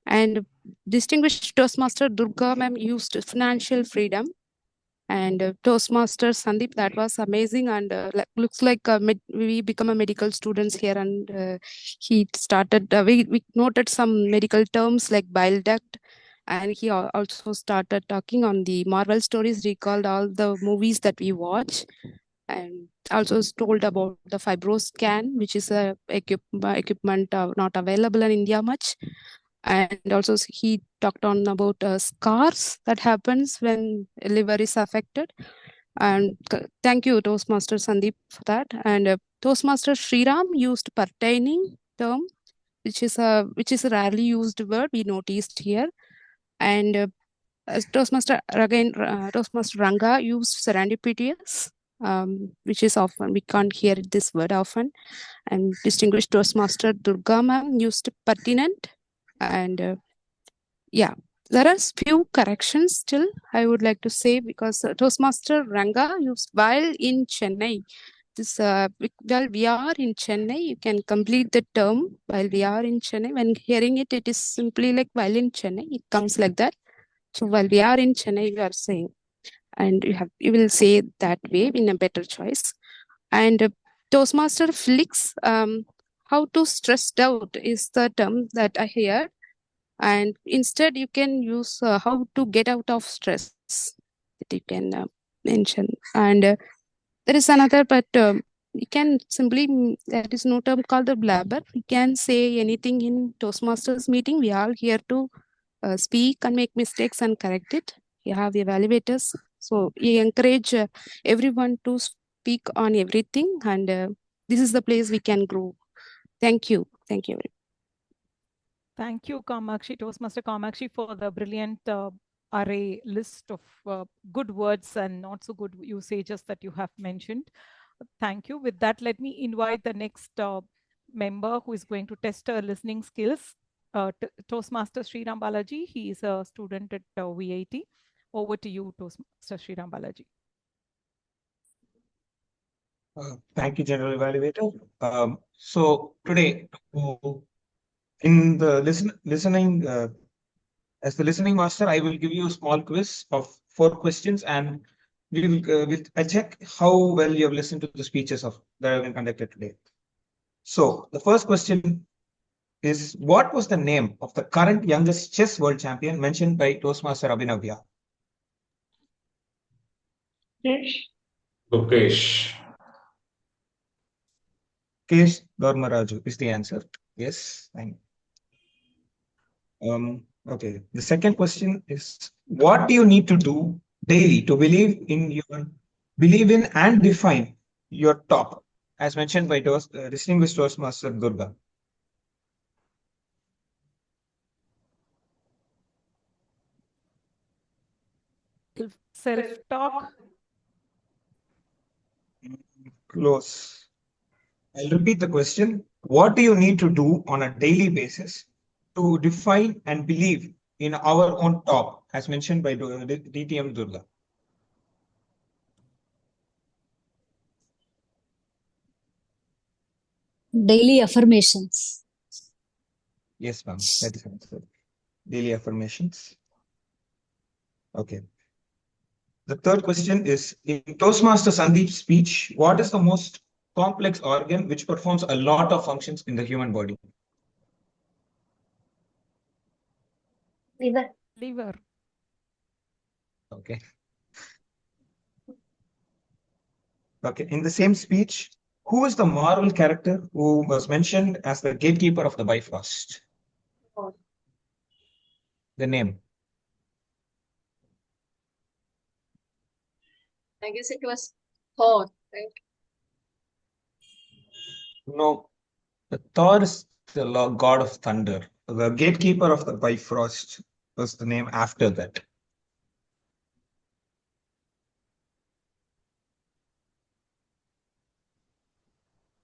And distinguished Toastmaster Durga ma'am used financial freedom. And Toastmaster Sandeep, that was amazing. And looks like we become a medical students here. And he started, we noted some medical terms like bile duct. And he also started talking on the Marvel stories, recalled all the movies that we watch. And also told about the FibroScan, which is a equipment not available in India much. And also he talked on about scars that happens when liver is affected. And thank you, Toastmaster Sandeep, for that. And Toastmaster Sriram used pertaining term, which is a rarely used word we noticed here. And Toastmaster Ranga used serendipitous, which is often we can't hear this word often. And distinguished Toastmaster Durga ma'am used pertinent. And yeah, there are few corrections still I would like to say, because Toastmaster Ranga used while in Chennai. This while we are in Chennai, you can complete the term while we are in Chennai. When hearing it, it is simply like while in Chennai. It comes like that. So while we are in Chennai, we are saying, and you will say that way in a better choice. And Toastmaster Flix, how to stressed out is the term that I hear. And instead you can use how to get out of stress that you can mention. And there is another, but you can simply, there is no term called the blabber. We can say anything in Toastmasters meeting. We are here to speak and make mistakes and correct it. You have evaluators, so we encourage everyone to speak on everything, and this is the place we can grow. Thank you. Thank you. Thank you, Kamakshi, Toastmaster Kamakshi, for the brilliant array list of good words and not so good usages that you have mentioned. Thank you. With that, let me invite the next member who is going to test her listening skills. Toastmaster Sriram Balaji. He is a student at VIT. Over to you, Toastmaster Sriram Balaji. Thank you, General Evaluator. So today, in the listening, as the listening master, I will give you a small quiz of 4 questions, and I check how well you have listened to the speeches that have been conducted today. So the first question is, what was the name of the current youngest chess world champion mentioned by Toastmaster Abhinavya? Lokesh. Kesh Dormaraju is the answer. Yes, thank you. Okay, the second question is, what do you need to do daily to believe in and define your top? as mentioned by distinguished Toastmaster Durga. Self-talk. Close. I'll repeat the question. What do you need to do on a daily basis to define and believe in our own top, as mentioned by DTM Durga? Daily affirmations. Yes, ma'am. That is answered. Daily affirmations. Okay. The third question is, in Toastmaster Sandeep's speech, what is the most complex organ which performs a lot of functions in the human body? Liver. Liver. Okay. Okay. In the same speech, who is the Marvel character who was mentioned as the gatekeeper of the Bifrost? The name. I guess it was Thor, right? No, Thor is the god of thunder. The gatekeeper of the Bifrost was the name after that.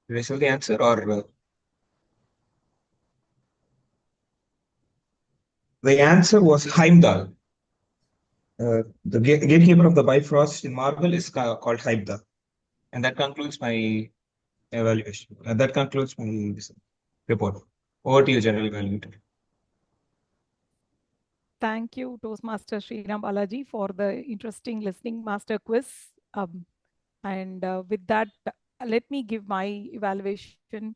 Did I say the answer or? The answer was Heimdall. The gatekeeper of the Bifrost in Marvel is called Heimdall. And that concludes my evaluation. That concludes my report. Over to you, General Evaluator. Thank you, Toastmaster Sriram Balaji, for the interesting listening master quiz. With that, let me give my evaluation.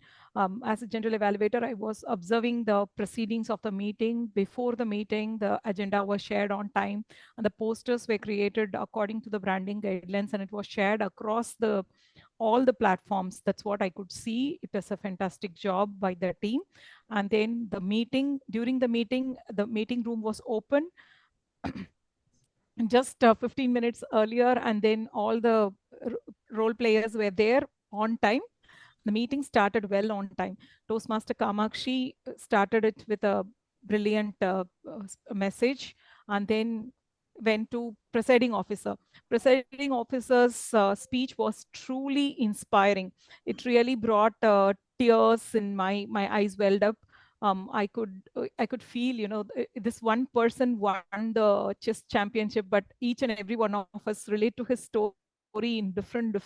As a general evaluator, I was observing the proceedings of the meeting. Before the meeting, the agenda was shared on time, and the posters were created according to the branding guidelines, and it was shared across all the platforms. That's what I could see. It was a fantastic job by the team. And then during the meeting room was open just 15 minutes earlier, and then all the role players were there on time. The meeting started well on time. Toastmaster Kamakshi started it with a brilliant message, and then went to presiding officer. Presiding officer's speech was truly inspiring. It really brought tears in my eyes welled up. I could feel, this one person won the chess championship, but each and every one of us relate to his story in different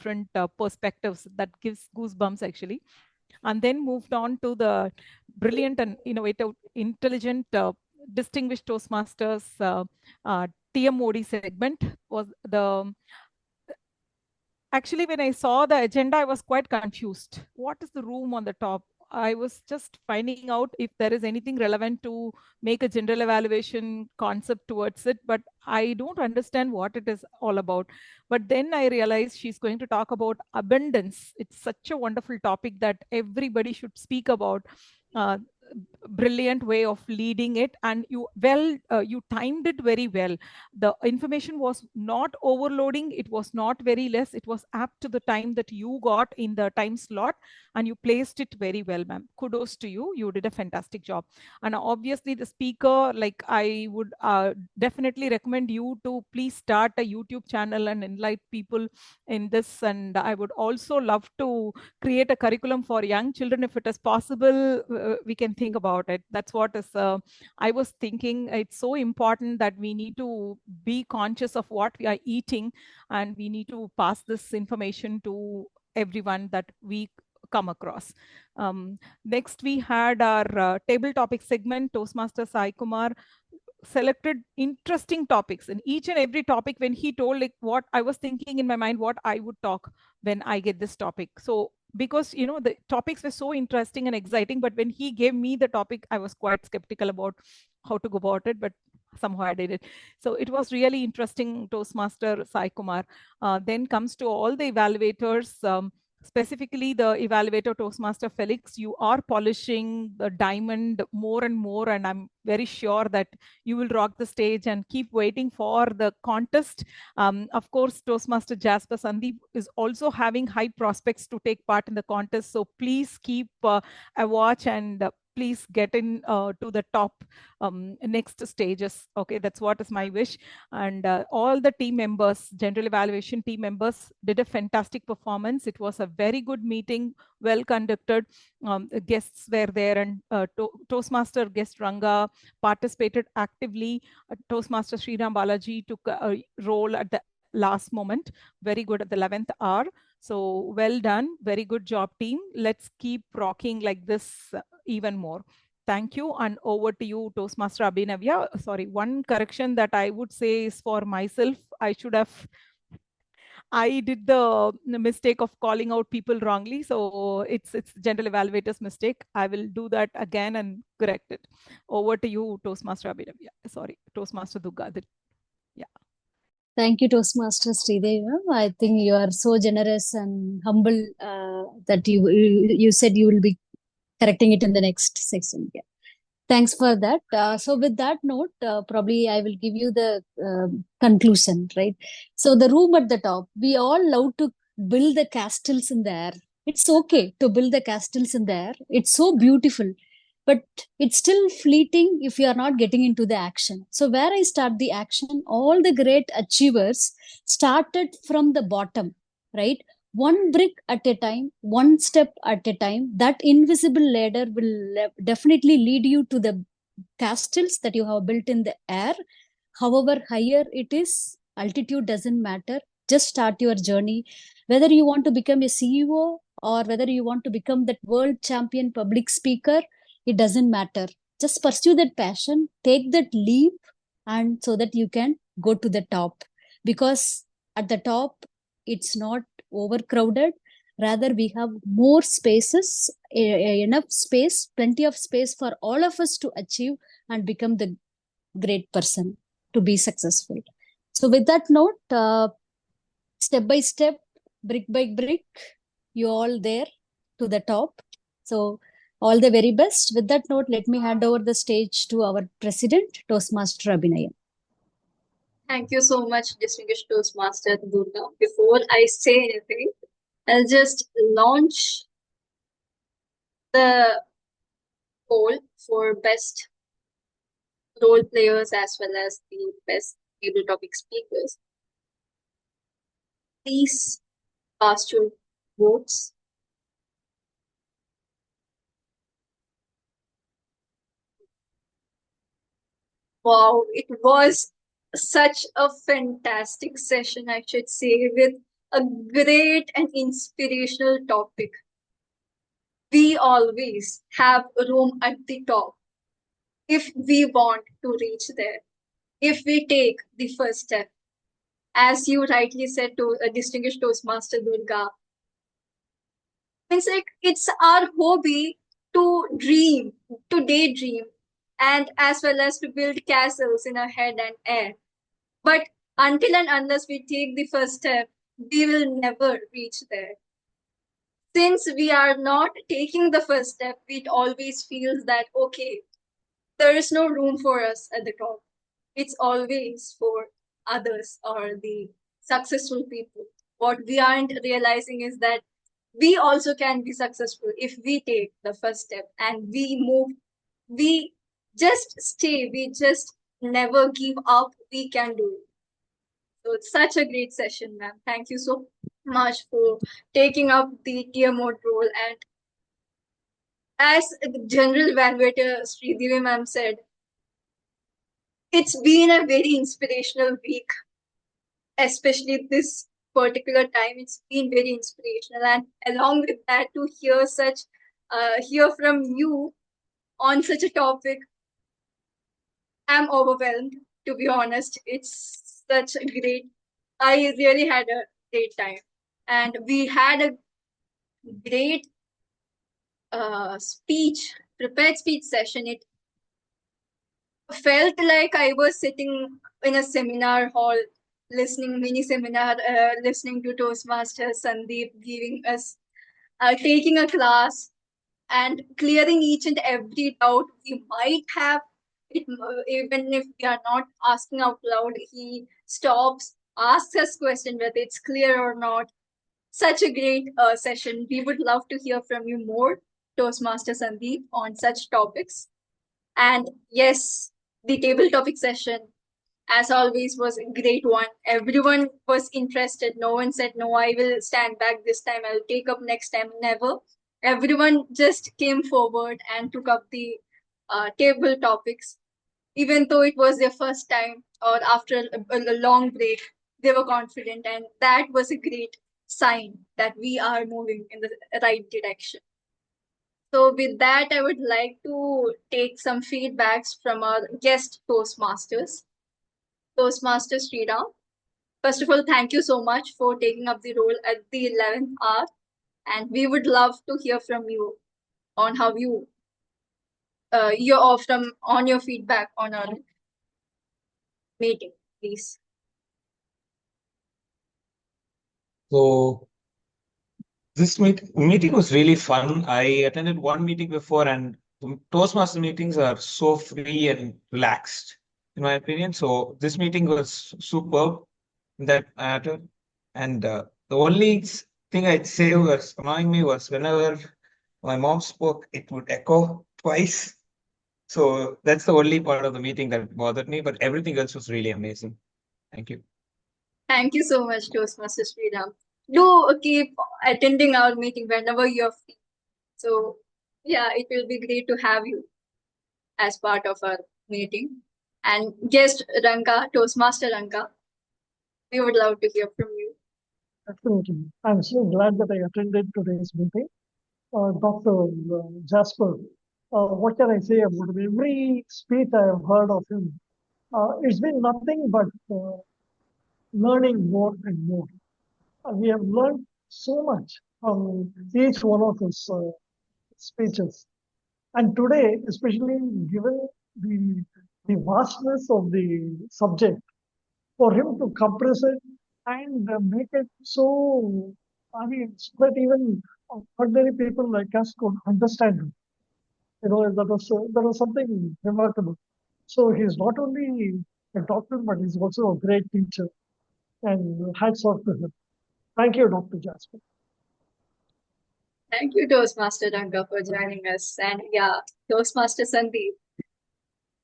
perspectives. That gives goosebumps actually. And then moved on to the brilliant and innovative, intelligent, distinguished Toastmasters TM Modi segment. Was the Actually, when I saw the agenda, I was quite confused. What is the room on the top? I was just finding out if there is anything relevant to make a general evaluation concept towards it, but I don't understand what it is all about. But then I realized she's going to talk about abundance. It's such a wonderful topic that everybody should speak about. Brilliant way of leading it, and you timed it very well. The information was not overloading, it was not very less, it was apt to the time that you got in the time slot, and you placed it very well, ma'am. Kudos to you. You did a fantastic job. And obviously the speaker, like, I would definitely recommend you to please start a YouTube channel and enlighten people in this. And I would also love to create a curriculum for young children if it is possible. We can think about it. That's what is I was thinking. It's so important that we need to be conscious of what we are eating, and we need to pass this information to everyone that we come across. Next, we had our table topic segment. Toastmaster Sai Kumar selected interesting topics, and each and every topic, when he told, like, what I was thinking in my mind, what I would talk when I get this topic. So because the topics were so interesting and exciting, but when he gave me the topic, I was quite skeptical about how to go about it, but somehow I did it. So it was really interesting. Toastmaster Sai Kumar. Then comes to all the evaluators. specifically the evaluator Toastmaster Felix, you are polishing the diamond more and more, and I'm very sure that you will rock the stage, and keep waiting for the contest. Of course, Toastmaster Jasper Sandeep is also having high prospects to take part in the contest, so please keep a watch, and please get in to the top next stages. Okay, that's what is my wish. And all the team members, general evaluation team members, did a fantastic performance. It was a very good meeting, well conducted. Guests were there, and Toastmaster guest Ranga participated actively. Toastmaster Sriram Balaji took a role at the last moment, very good at the 11th hour. So well done, very good job team. Let's keep rocking like this even more. Thank you, and over to you, Toastmaster Abhinavya. Sorry, one correction that I would say is for myself. I did the mistake of calling out people wrongly, so it's general evaluator's mistake. I will do that again and correct it. Over to you, Toastmaster Abhinavya. Sorry, Toastmaster Durga. Yeah. Thank you, Toastmaster Sridevi. I think you are so generous and humble that you said you will be correcting it in the next section. Yeah. Thanks for that. So with that note, probably I will give you the conclusion, right? So the room at the top, we all love to build the castles in the air. It's okay to build the castles in the air. It's so beautiful, but it's still fleeting if you are not getting into the action. So where I start the action, all the great achievers started from the bottom, right? One brick at a time, one step at a time. That invisible ladder will definitely lead you to the castles that you have built in the air. However higher it is, altitude doesn't matter. Just start your journey. Whether you want to become a CEO or whether you want to become that world champion public speaker, it doesn't matter. Just pursue that passion, take that leap, and so that you can go to the top. Because at the top, it's not overcrowded. Rather, we have more spaces, enough space, plenty of space for all of us to achieve and become the great person, to be successful. So with that note, step by step, brick by brick, you all there to the top. So all the very best. With that note, let me hand over the stage to our president, Toastmaster Abhinaya. Thank you so much, distinguished Toastmaster Durga. Before I say anything, I'll just launch the poll for best role players as well as the best table topic speakers. Please cast your votes. Wow, it was such a fantastic session, I should say, with a great and inspirational topic. We always have room at the top if we want to reach there, if we take the first step. As you rightly said, to a distinguished Toastmaster Durga, it's our hobby to dream, to daydream, and as well as to build castles in our head and air. But until and unless we take the first step, we will never reach there. Since we are not taking the first step, it always feels that, okay, there is no room for us at the top. It's always for others or the successful people. What we aren't realizing is that we also can be successful if we take the first step and we move, we just stay, we just never give up, we can do it. So it's such a great session, ma'am. Thank you so much for taking up the tier mode role. And as General Evaluator Sridevi ma'am said, it's been a very inspirational week, especially this particular time. It's been very inspirational, and along with that, to hear hear from you on such a topic, I'm overwhelmed, to be honest. It's such a I really had a great time, and we had a great prepared speech session. It felt like I was sitting in a seminar hall, listening to Toastmasters Sandeep giving us taking a class and clearing each and every doubt we might have. Even if we are not asking out loud, he stops, asks us question whether it's clear or not. Such a great session. We would love to hear from you more, Toastmaster Sandeep, on such topics. And yes, the table topic session, as always, was a great one. Everyone was interested. No one said, no, I will stand back this time. I'll take up next time. Never. Everyone just came forward and took up the table topics. Even though it was their first time or after a long break, they were confident. And that was a great sign that we are moving in the right direction. So with that, I would like to take some feedbacks from our guest Toastmasters. Toastmaster Sriram. First of all, thank you so much for taking up the role at the 11th hour. And we would love to hear from you on how you, on your feedback on our meeting, please. So this meeting was really fun. I attended one meeting before, and Toastmaster meetings are so free and relaxed, in my opinion. So this meeting was superb in that matter. And the only thing I'd say was annoying me was whenever my mom spoke, it would echo twice. So that's the only part of the meeting that bothered me, but everything else was really amazing. Thank you. Thank you so much, Toastmaster Sriram. Do keep attending our meeting whenever you're free. So yeah, it will be great to have you as part of our meeting. And guest Ranka, Toastmaster Ranka, we would love to hear from you. Absolutely. I'm so glad that I attended today's meeting. Dr. Jasper, what can I say about him? Every speech I have heard of him, it's been nothing but learning more and more. We have learned so much from each one of his speeches. And today, especially given the vastness of the subject, for him to compress it and make it so, I mean, so that even ordinary people like us could understand him. That was something remarkable. So he's not only a doctor, but he's also a great teacher. And hats off to him. Thank you, Dr. Jasper. Thank you, Toastmaster Ranka, for joining us. And yeah, Toastmaster Sandeep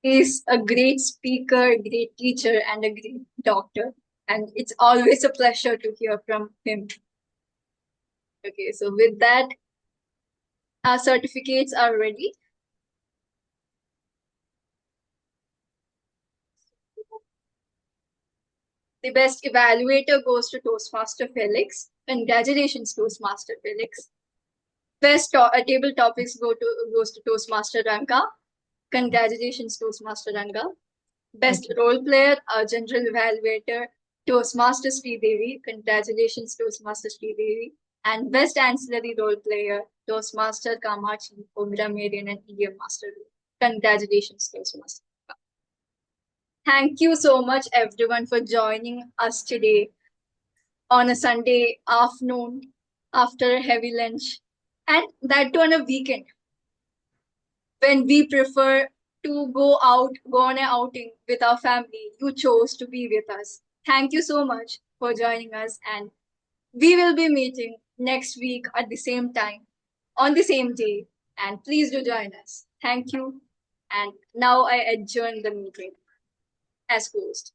is a great speaker, great teacher, and a great doctor. And it's always a pleasure to hear from him. Okay, so with that, our certificates are ready. The best evaluator goes to Toastmaster Felix. Congratulations, Toastmaster Felix. Best table topics goes to Toastmaster Ranka. Congratulations, Toastmaster Ranka. Best role player, general evaluator, Toastmaster Sridevi. Congratulations, Toastmaster Sridevi. And best ancillary role player, Toastmaster Kamachi, Omira Marian, and EM Master. Congratulations, Toastmaster. Thank you so much, everyone, for joining us today on a Sunday afternoon after a heavy lunch, and that too on a weekend when we prefer to go on an outing with our family. You chose to be with us. Thank you so much for joining us, and we will be meeting next week at the same time, on the same day, and please do join us. Thank you, and now I adjourn the meeting as closed.